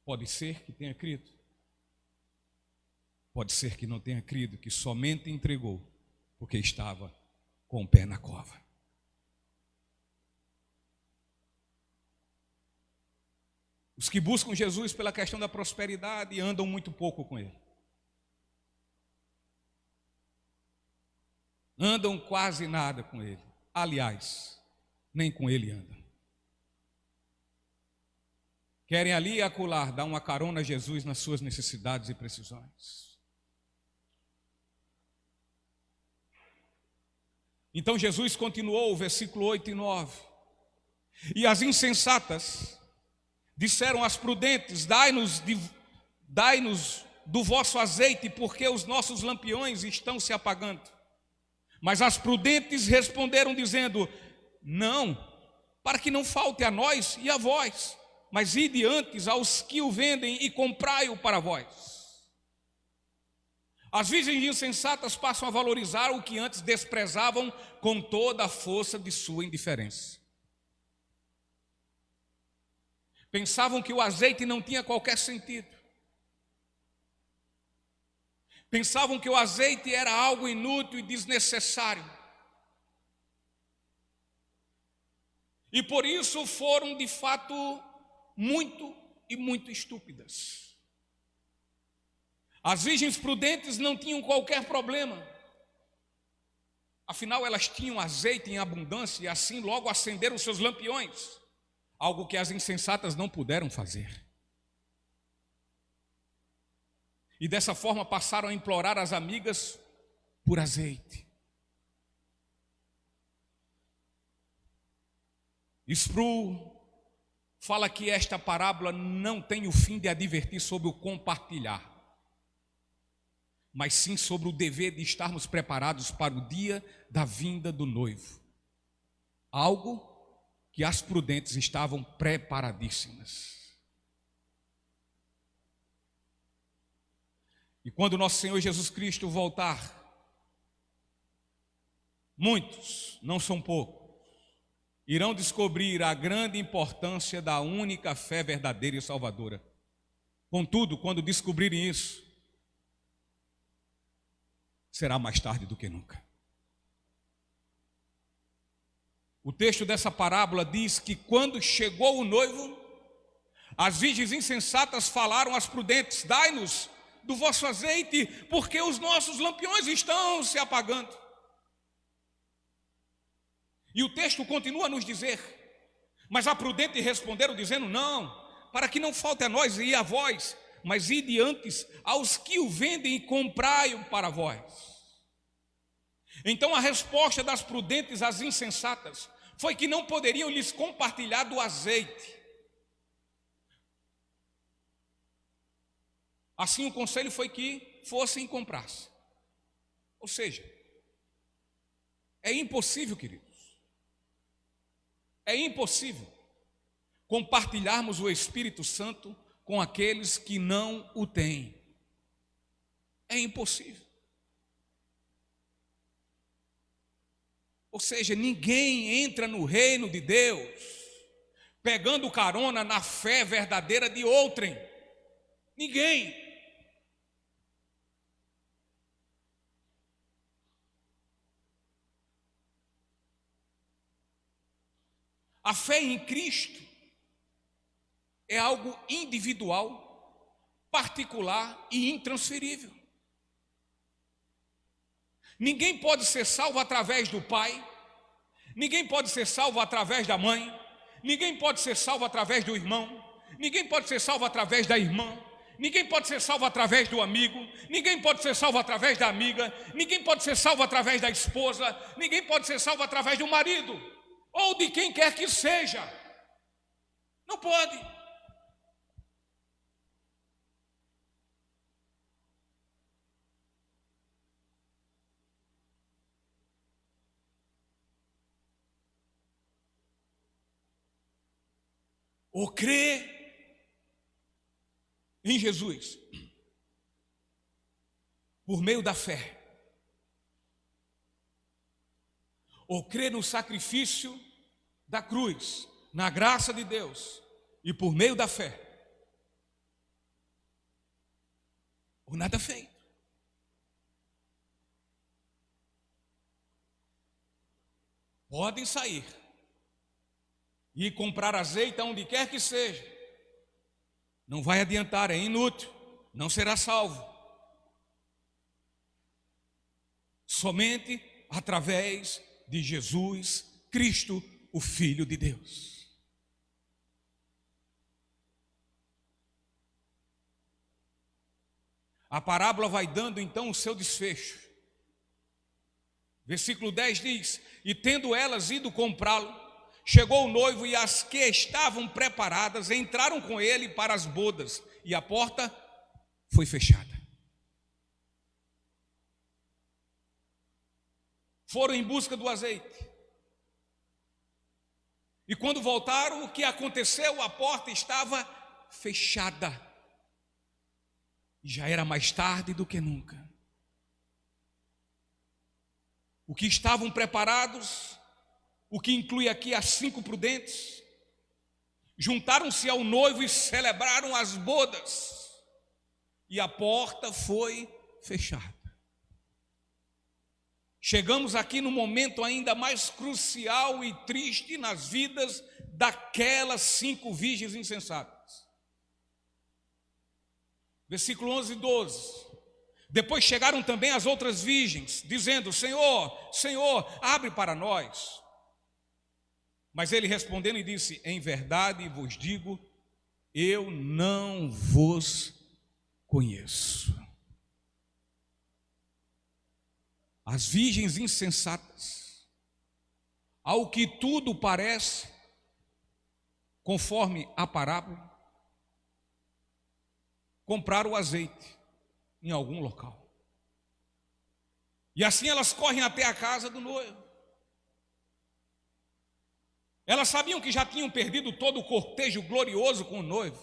Pode ser que tenha crido, pode ser que não tenha crido, que somente entregou porque estava com o pé na cova. Os que buscam Jesus pela questão da prosperidade andam muito pouco com Ele. Andam quase nada com Ele. Aliás, nem com Ele andam. Querem ali e acolá dar uma carona a Jesus nas suas necessidades e precisões. Então Jesus continuou, versículo 8 e 9. E as insensatas disseram às prudentes: dai-nos do vosso azeite, porque os nossos lampiões estão se apagando. Mas as prudentes responderam dizendo: não, para que não falte a nós e a vós, mas ide antes aos que o vendem e comprai-o para vós. As virgens insensatas passam a valorizar o que antes desprezavam com toda a força de sua indiferença. Pensavam que o azeite não tinha qualquer sentido. Pensavam que o azeite era algo inútil e desnecessário. E por isso foram de fato muito estúpidas. As virgens prudentes não tinham qualquer problema. Afinal, elas tinham azeite em abundância e assim logo acenderam seus lampiões. Algo que as insensatas não puderam fazer. E dessa forma passaram a implorar as amigas por azeite. Sproul fala que esta parábola não tem o fim de advertir sobre o compartilhar, mas sim sobre o dever de estarmos preparados para o dia da vinda do noivo. Algo que as prudentes estavam preparadíssimas. E quando nosso Senhor Jesus Cristo voltar, muitos, não são poucos, irão descobrir a grande importância da única fé verdadeira e salvadora. Contudo, quando descobrirem isso, será mais tarde do que nunca. O texto dessa parábola diz que quando chegou o noivo, as virgens insensatas falaram às prudentes: dai-nos do vosso azeite, porque os nossos lampiões estão se apagando. E o texto continua a nos dizer: mas a prudente responderam dizendo: não, para que não falte a nós e a vós, mas ide antes aos que o vendem e comprai-o para vós. Então a resposta das prudentes às insensatas foi que não poderiam lhes compartilhar do azeite. Assim o conselho foi que fossem e comprassem. Ou seja, é impossível, queridos, é impossível compartilharmos o Espírito Santo com aqueles que não o têm. É impossível. Ou seja, ninguém entra no reino de Deus pegando carona na fé verdadeira de outrem. Ninguém. A fé em Cristo é algo individual, particular e intransferível. Ninguém pode ser salvo através do pai, ninguém pode ser salvo através da mãe, ninguém pode ser salvo através do irmão, ninguém pode ser salvo através da irmã, ninguém pode ser salvo através do amigo, ninguém pode ser salvo através da amiga, ninguém pode ser salvo através da esposa, ninguém pode ser salvo através do marido, ou de quem quer que seja. Não pode. Ou crê em Jesus por meio da fé, ou crê no sacrifício da cruz, na graça de Deus e por meio da fé, ou nada feito. Podem sair e comprar azeite aonde quer que seja, não vai adiantar, é inútil, não será salvo. Somente através de Jesus Cristo, o Filho de Deus. A parábola vai dando então o seu desfecho. Versículo 10 diz: e tendo elas ido comprá-lo, chegou o noivo e as que estavam preparadas entraram com ele para as bodas, e a porta foi fechada. Foram em busca do azeite. E quando voltaram, o que aconteceu? A porta estava fechada. E já era mais tarde do que nunca. O que estavam preparados, o que inclui aqui as 5 prudentes, juntaram-se ao noivo e celebraram as bodas. E a porta foi fechada. Chegamos aqui no momento ainda mais crucial e triste nas vidas daquelas 5 virgens insensatas. Versículo 11 e 12. Depois chegaram também as outras virgens, dizendo: Senhor, Senhor, abre para nós. Mas ele respondendo e disse: em verdade vos digo, eu não vos conheço. As virgens insensatas, ao que tudo parece, conforme a parábola, compraram o azeite em algum local. E assim elas correm até a casa do noivo. Elas sabiam que já tinham perdido todo o cortejo glorioso com o noivo.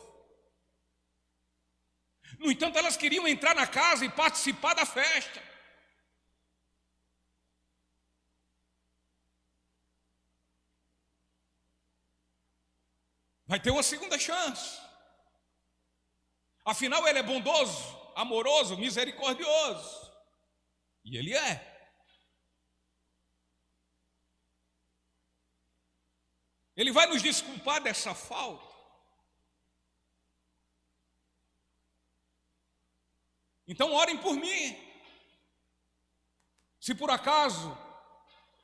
No entanto, elas queriam entrar na casa e participar da festa. Vai ter uma segunda chance. Afinal, ele é bondoso, amoroso, misericordioso. E ele é. Ele vai nos desculpar dessa falta. Então orem por mim. Se por acaso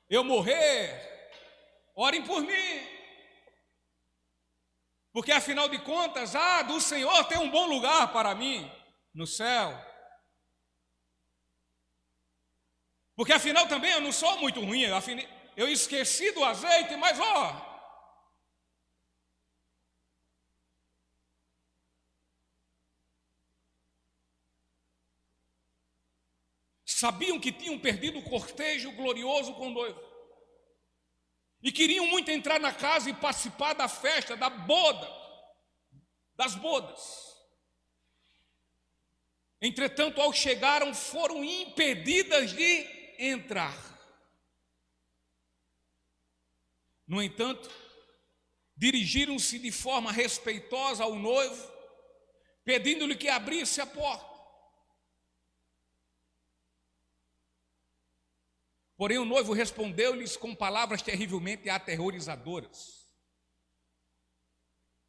eu morrer, orem por mim. Porque afinal de contas, do Senhor tem um bom lugar para mim no céu. Porque afinal também eu não sou muito ruim, eu esqueci do azeite, mas sabiam que tinham perdido o cortejo glorioso com o noivo. E queriam muito entrar na casa e participar da festa, da boda, das bodas. Entretanto, ao chegaram, foram impedidas de entrar. No entanto, dirigiram-se de forma respeitosa ao noivo, pedindo-lhe que abrisse a porta. Porém, o noivo respondeu-lhes com palavras terrivelmente aterrorizadoras.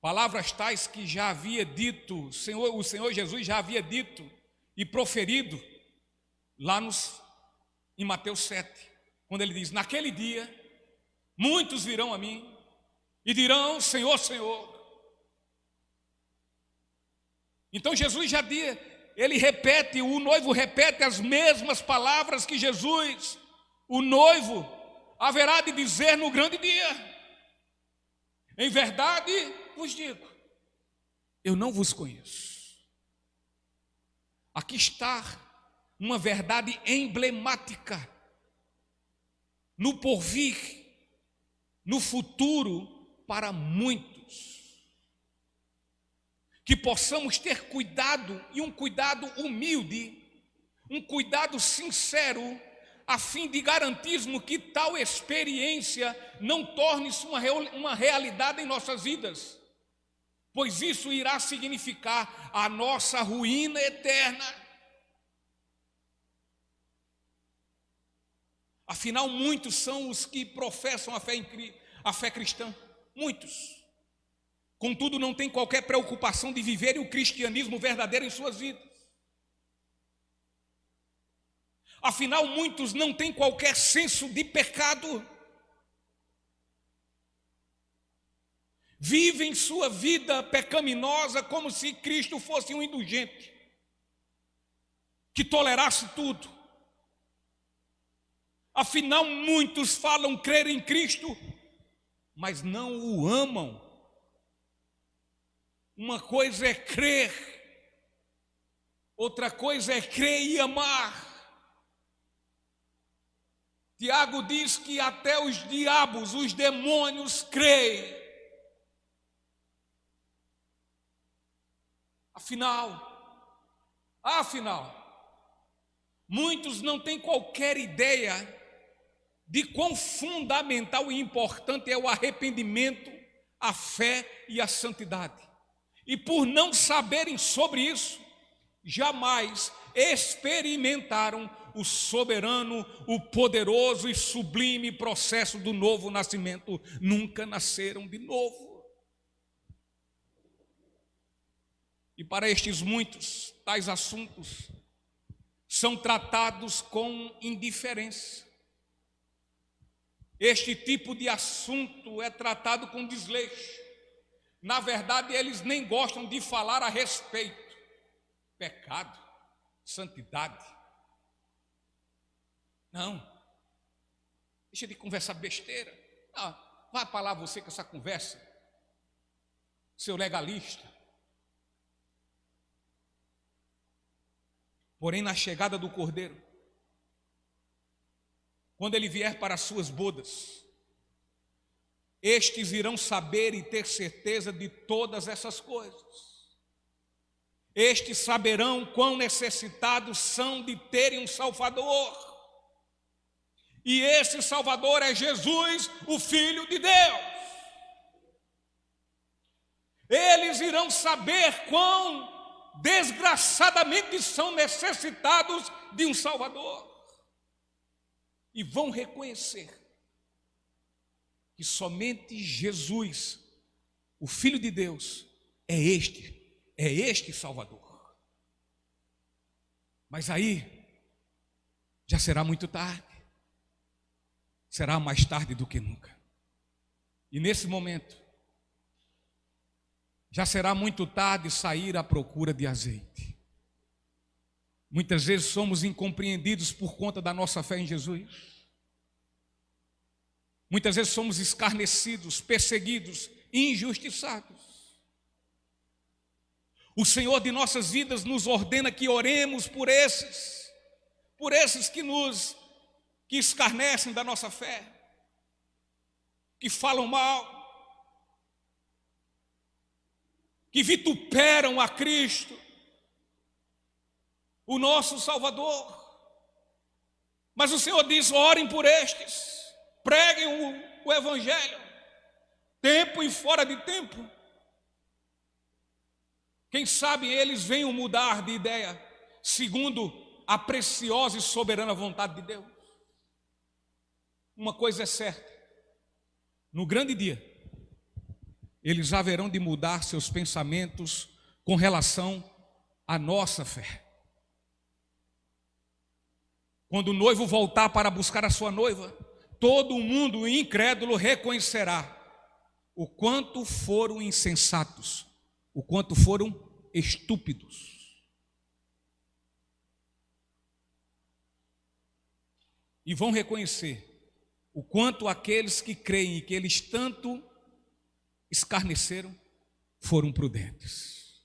Palavras tais que já havia dito, o Senhor Jesus já havia dito e proferido lá em Mateus 7, quando ele diz: naquele dia, muitos virão a mim e dirão: Senhor, Senhor. Então Jesus já disse, o noivo repete as mesmas palavras que Jesus, o noivo, haverá de dizer no grande dia. Em verdade, vos digo, eu não vos conheço. Aqui está uma verdade emblemática no porvir, no futuro, para muitos. Que possamos ter cuidado, e um cuidado humilde, um cuidado sincero, a fim de garantirmos que tal experiência não torne-se uma realidade em nossas vidas, pois isso irá significar a nossa ruína eterna. Afinal, muitos são os que professam a fé cristã, muitos. Contudo, não têm qualquer preocupação de viverem o cristianismo verdadeiro em suas vidas. Afinal, muitos não têm qualquer senso de pecado. Vivem sua vida pecaminosa como se Cristo fosse um indulgente, que tolerasse tudo. Afinal, muitos falam crer em Cristo, mas não o amam. Uma coisa é crer, outra coisa é crer e amar. Tiago diz que até os diabos, os demônios creem. Afinal, muitos não têm qualquer ideia de quão fundamental e importante é o arrependimento, a fé e a santidade. E por não saberem sobre isso, jamais experimentaram o soberano, o poderoso e sublime processo do novo nascimento. Nunca nasceram de novo. E para estes muitos, tais assuntos são tratados com indiferença. Este tipo de assunto é tratado com desleixo. Na verdade, eles nem gostam de falar a respeito. Pecado, santidade. Não. Deixa de conversar besteira. Não, vai para lá você com essa conversa, seu legalista. Porém, na chegada do Cordeiro, quando ele vier para as suas bodas, estes irão saber e ter certeza de todas essas coisas. Estes saberão quão necessitados são de terem um Salvador. E esse Salvador é Jesus, o Filho de Deus. Eles irão saber quão desgraçadamente são necessitados de um Salvador. E vão reconhecer que somente Jesus, o Filho de Deus, é este Salvador. Mas aí já será muito tarde. Será mais tarde do que nunca. E nesse momento já será muito tarde sair à procura de azeite. Muitas vezes somos incompreendidos por conta da nossa fé em Jesus. Muitas vezes somos escarnecidos, perseguidos, injustiçados. O Senhor de nossas vidas nos ordena que oremos por esses que escarnecem da nossa fé, que falam mal, que vituperam a Cristo, o nosso Salvador. Mas o Senhor diz: orem por estes, preguem o Evangelho, tempo e fora de tempo. Quem sabe eles venham mudar de ideia, segundo a preciosa e soberana vontade de Deus. Uma coisa é certa: no grande dia, eles haverão de mudar seus pensamentos com relação à nossa fé. Quando o noivo voltar para buscar a sua noiva, todo mundo incrédulo reconhecerá o quanto foram insensatos, o quanto foram estúpidos. E vão reconhecer o quanto aqueles que creem e que eles tanto escarneceram foram prudentes.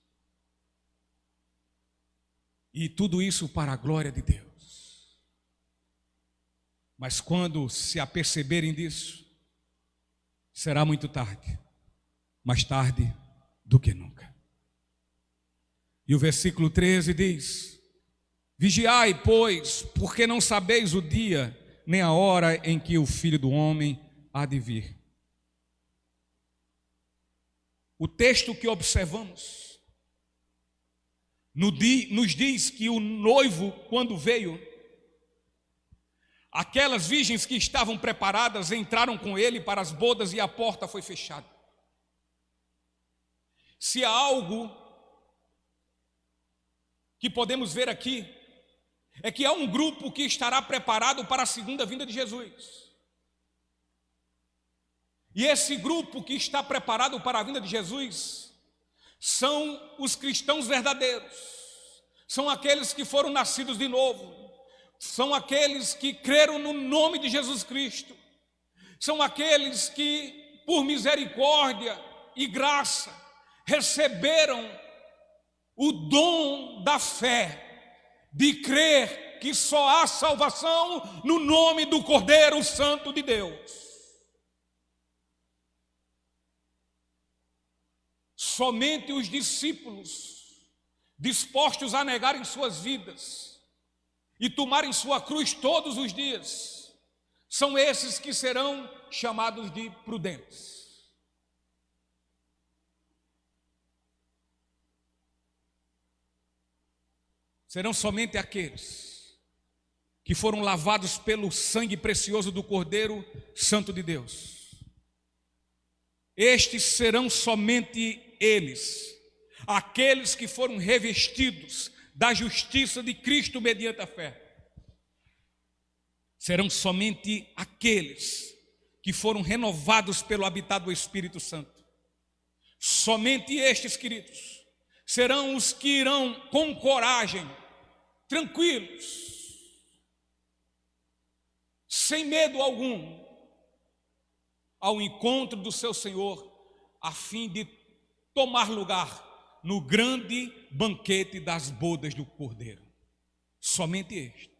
E tudo isso para a glória de Deus. Mas quando se aperceberem disso, será muito tarde, mais tarde do que nunca. E o versículo 13 diz: vigiai, pois, porque não sabeis o dia nem a hora em que o Filho do Homem há de vir. O texto que observamos nos diz que o noivo, quando veio, aquelas virgens que estavam preparadas entraram com ele para as bodas e a porta foi fechada. Se há algo que podemos ver aqui, é que há um grupo que estará preparado para a segunda vinda de Jesus. E esse grupo que está preparado para a vinda de Jesus são os cristãos verdadeiros, são aqueles que foram nascidos de novo, são aqueles que creram no nome de Jesus Cristo, são aqueles que, por misericórdia e graça, receberam o dom da fé, de crer que só há salvação no nome do Cordeiro Santo de Deus. Somente os discípulos, dispostos a negarem suas vidas e tomarem sua cruz todos os dias, são esses que serão chamados de prudentes. Serão somente aqueles que foram lavados pelo sangue precioso do Cordeiro Santo de Deus. Estes serão somente eles, aqueles que foram revestidos da justiça de Cristo mediante a fé. Serão somente aqueles que foram renovados pelo habitar do Espírito Santo. Somente estes, queridos, serão os que irão com coragem, tranquilos, sem medo algum, ao encontro do seu Senhor, a fim de tomar lugar no grande banquete das bodas do Cordeiro. Somente estes,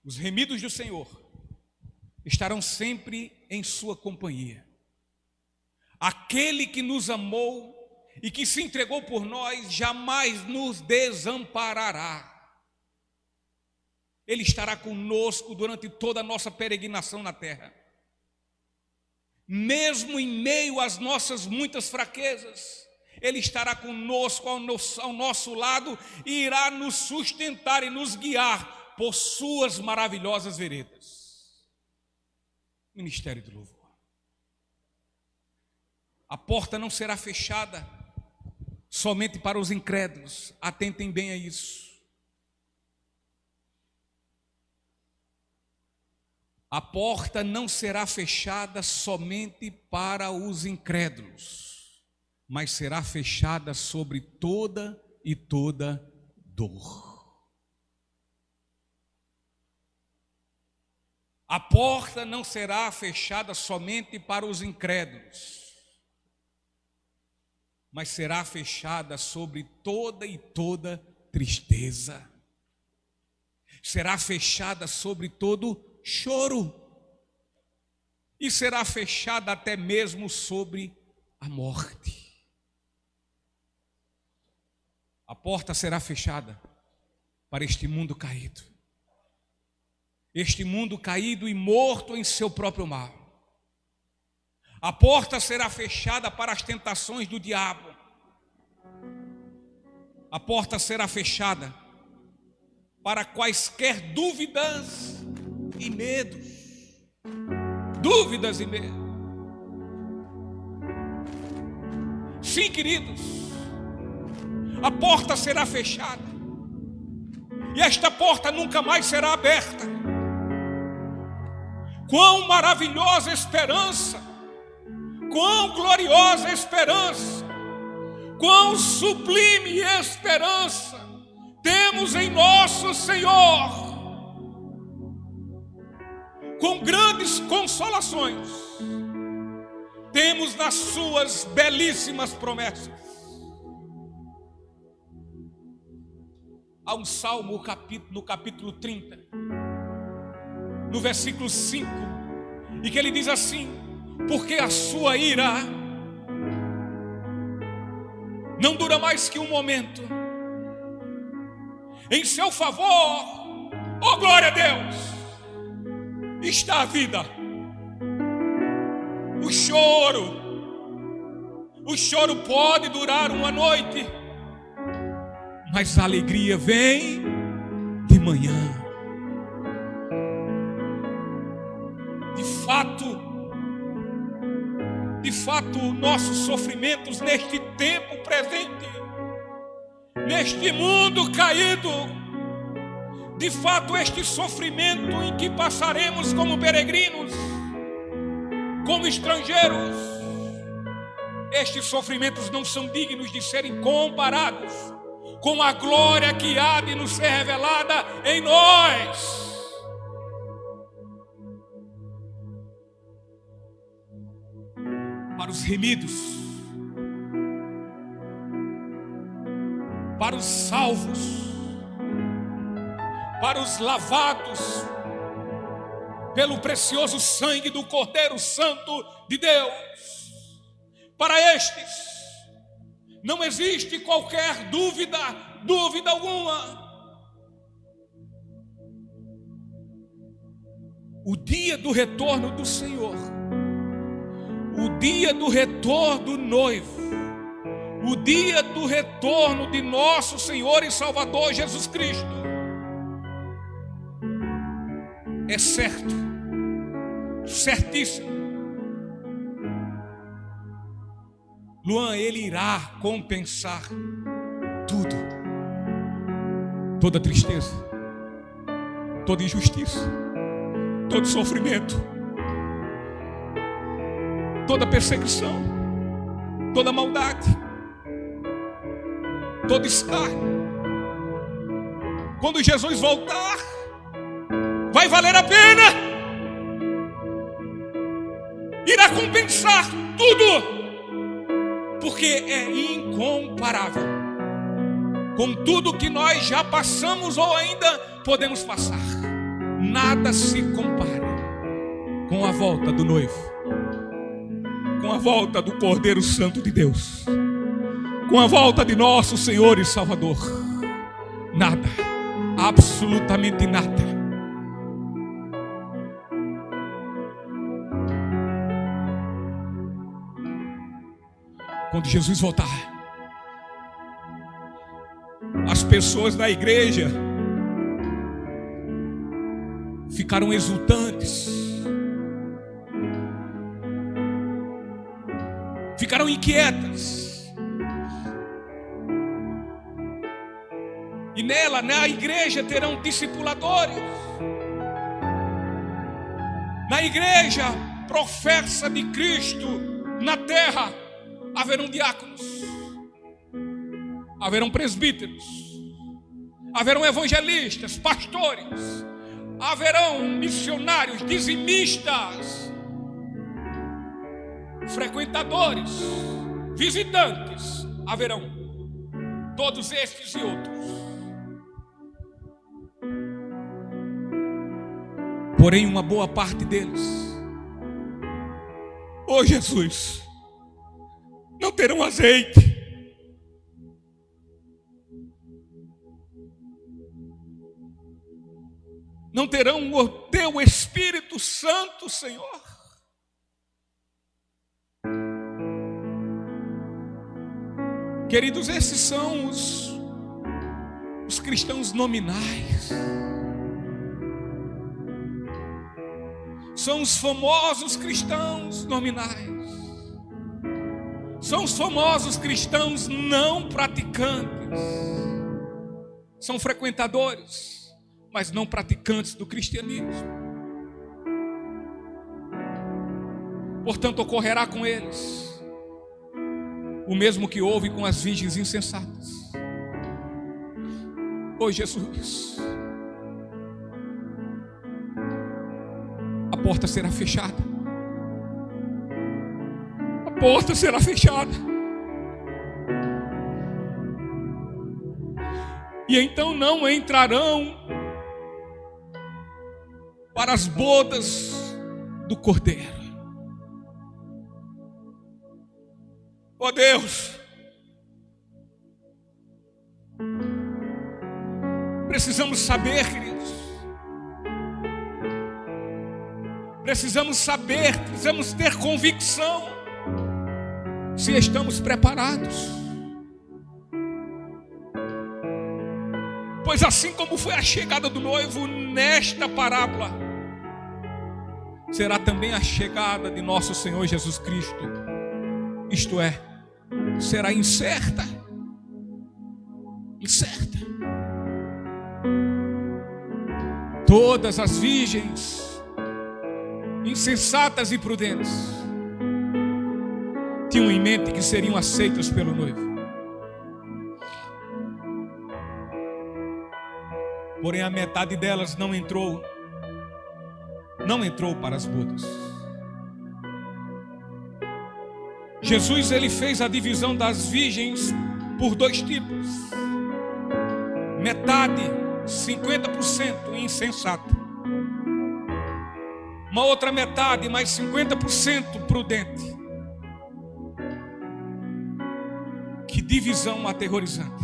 os remidos do Senhor, estarão sempre em sua companhia. Aquele que nos amou e que se entregou por nós jamais nos desamparará. Ele estará conosco durante toda a nossa peregrinação na terra. Mesmo em meio às nossas muitas fraquezas, Ele estará conosco ao nosso lado e irá nos sustentar e nos guiar por suas maravilhosas veredas. Ministério do Louvor. A porta não será fechada somente para os incrédulos. Atentem bem a isso. A porta não será fechada somente para os incrédulos, mas será fechada sobre toda e toda dor. A porta não será fechada somente para os incrédulos, mas será fechada sobre toda e toda tristeza. Será fechada sobre todo choro, e será fechada até mesmo sobre a morte. A porta será fechada para este mundo caído, este mundo caído e morto em seu próprio mal. A porta será fechada para as tentações do diabo. A porta será fechada para quaisquer dúvidas e medos. Dúvidas e medos. Sim, queridos, a porta será fechada, e esta porta nunca mais será aberta. Quão maravilhosa esperança, quão gloriosa esperança, quão sublime esperança temos em nosso Senhor. Com grandes consolações, temos nas suas belíssimas promessas. Há um salmo no capítulo 30, no versículo 5, e que ele diz assim: porque a sua ira não dura mais que um momento, em seu favor, oh glória a Deus, está a vida. O choro pode durar uma noite, mas a alegria vem de manhã. De fato, nossos sofrimentos neste tempo presente, neste mundo caído, de fato, este sofrimento em que passaremos como peregrinos, como estrangeiros, estes sofrimentos não são dignos de serem comparados com a glória que há de nos ser revelada em nós. Para os remidos, para os salvos, para os lavados pelo precioso sangue do Cordeiro Santo de Deus, para estes não existe qualquer dúvida alguma. O dia do retorno do Senhor, o dia do retorno do noivo, o dia do retorno de nosso Senhor e Salvador Jesus Cristo, é certo, certíssimo. Luan, ele irá compensar tudo, toda tristeza, toda injustiça, todo sofrimento, toda perseguição, toda maldade, todo escárnio. Quando Jesus voltar, vai valer a pena, irá compensar tudo, porque é incomparável com tudo que nós já passamos ou ainda podemos passar. Nada se compara com a volta do noivo, com a volta do Cordeiro Santo de Deus, com a volta de nosso Senhor e Salvador. Nada, absolutamente nada. Quando Jesus voltar, as pessoas da igreja ficaram exultantes, ficaram inquietas, e na igreja terão discipuladores, na igreja professa de Cristo na terra haverão diáconos, haverão presbíteros, haverão evangelistas, pastores, haverão missionários, dizimistas, frequentadores, visitantes, haverão todos estes e outros. Porém, uma boa parte deles, oh Jesus, não terão azeite, não terão o teu Espírito Santo, Senhor. Queridos, esses são os cristãos nominais, são os famosos cristãos nominais, são os famosos cristãos não praticantes, são frequentadores, mas não praticantes do cristianismo. Portanto, ocorrerá com eles o mesmo que houve com as virgens insensatas. Oh Jesus, a porta será fechada, porta será fechada. E então não entrarão para as bodas do Cordeiro. Ó Deus, precisamos saber, queridos. Precisamos saber, precisamos ter convicção se estamos preparados. Pois assim como foi a chegada do noivo nesta parábola, será também a chegada de nosso Senhor Jesus Cristo. Isto é, será incerta. Incerta. Todas as virgens insensatas e prudentes tinham em mente que seriam aceitas pelo noivo. Porém a metade delas não entrou para as bodas. Jesus, ele fez a divisão das virgens por dois tipos. Metade, 50% insensata. Uma outra metade, mais 50% prudente. Que divisão aterrorizante.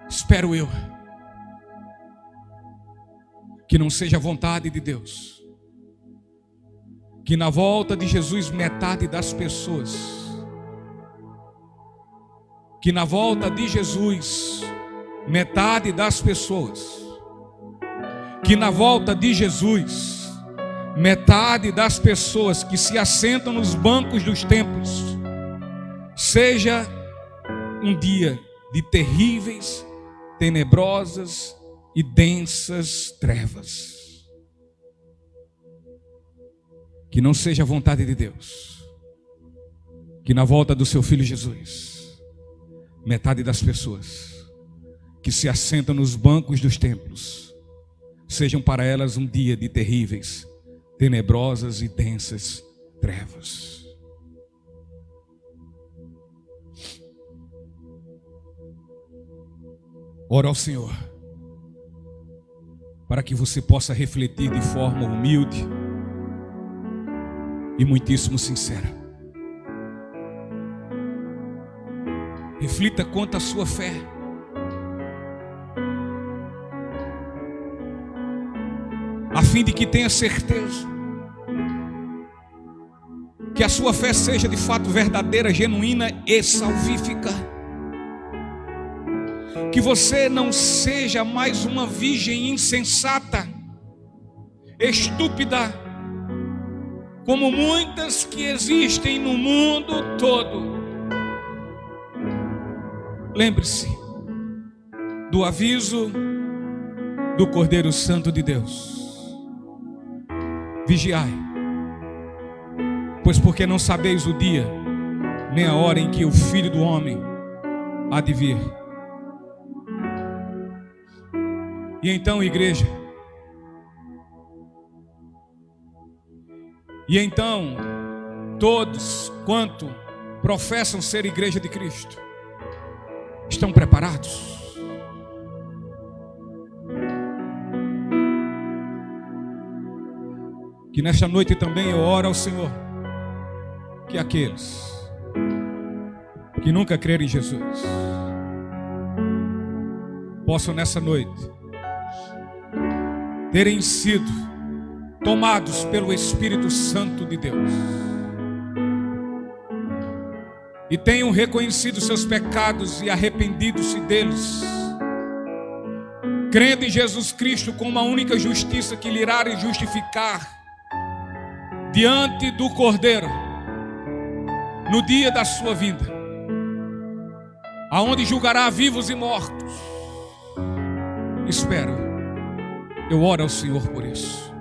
Espero eu que não seja a vontade de Deus que na volta de Jesus metade das pessoas, que na volta de Jesus metade das pessoas, que na volta de Jesus metade das pessoas que se assentam nos bancos dos templos seja um dia de terríveis, tenebrosas e densas trevas. Que não seja a vontade de Deus que na volta do seu Filho Jesus metade das pessoas que se assentam nos bancos dos templos sejam para elas um dia de terríveis, tenebrosas e densas trevas. Ora ao Senhor para que você possa refletir de forma humilde e muitíssimo sincera. Reflita quanto à sua fé. A fim de que tenha certeza que a sua fé seja de fato verdadeira, genuína e salvífica. Que você não seja mais uma virgem insensata, estúpida, como muitas que existem no mundo todo. Lembre-se do aviso do Cordeiro Santo de Deus: vigiai, pois porque não sabeis o dia, nem a hora em que o Filho do Homem há de vir. E então, igreja, e então, todos quanto professam ser igreja de Cristo, estão preparados? Que nesta noite também eu oro ao Senhor que aqueles que nunca creram em Jesus possam nessa noite terem sido tomados pelo Espírito Santo de Deus e tenham reconhecido seus pecados e arrependido-se deles, crendo em Jesus Cristo como a única justiça que lhe irá justificar diante do Cordeiro no dia da sua vinda, aonde julgará vivos e mortos. Espero, eu oro ao Senhor por isso,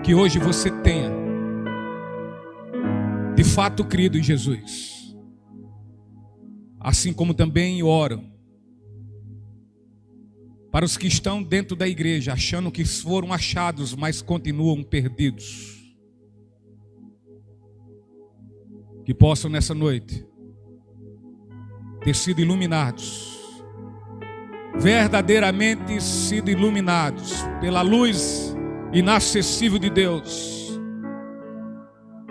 que hoje você tenha de fato crido em Jesus, assim como também oro Para os que estão dentro da igreja, achando que foram achados, mas continuam perdidos. Que possam nessa noite ter sido iluminados, verdadeiramente sido iluminados pela luz inacessível de Deus,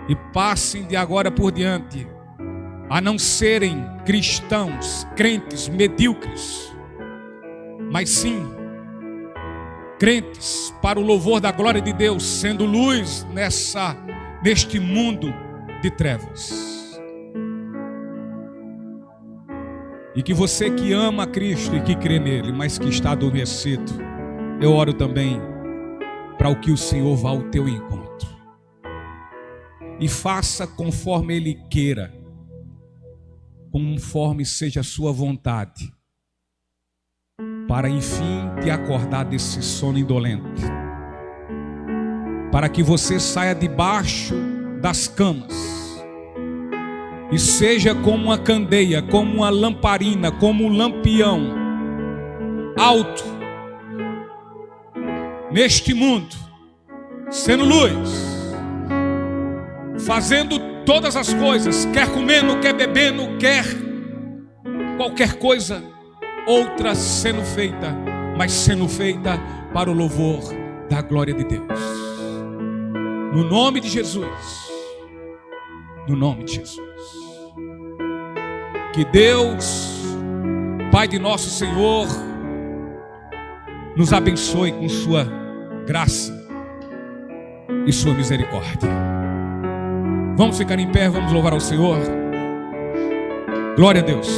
e passem de agora por diante a não serem cristãos, crentes medíocres, mas sim crentes para o louvor da glória de Deus, sendo luz neste mundo de trevas. E que você que ama Cristo e que crê nele, mas que está adormecido, eu oro também para o que o Senhor vá ao teu encontro e faça conforme Ele queira, conforme seja a sua vontade, para enfim te acordar desse sono indolente, para que você saia debaixo das camas e seja como uma candeia, como uma lamparina, como um lampião alto neste mundo, sendo luz, fazendo todas as coisas, quer comendo, quer bebendo, quer qualquer coisa outra sendo feita, mas sendo feita para o louvor da glória de Deus. No nome de Jesus. No nome de Jesus. Que Deus, Pai de nosso Senhor, nos abençoe com sua graça e sua misericórdia. Vamos ficar em pé, vamos louvar ao Senhor. Glória a Deus.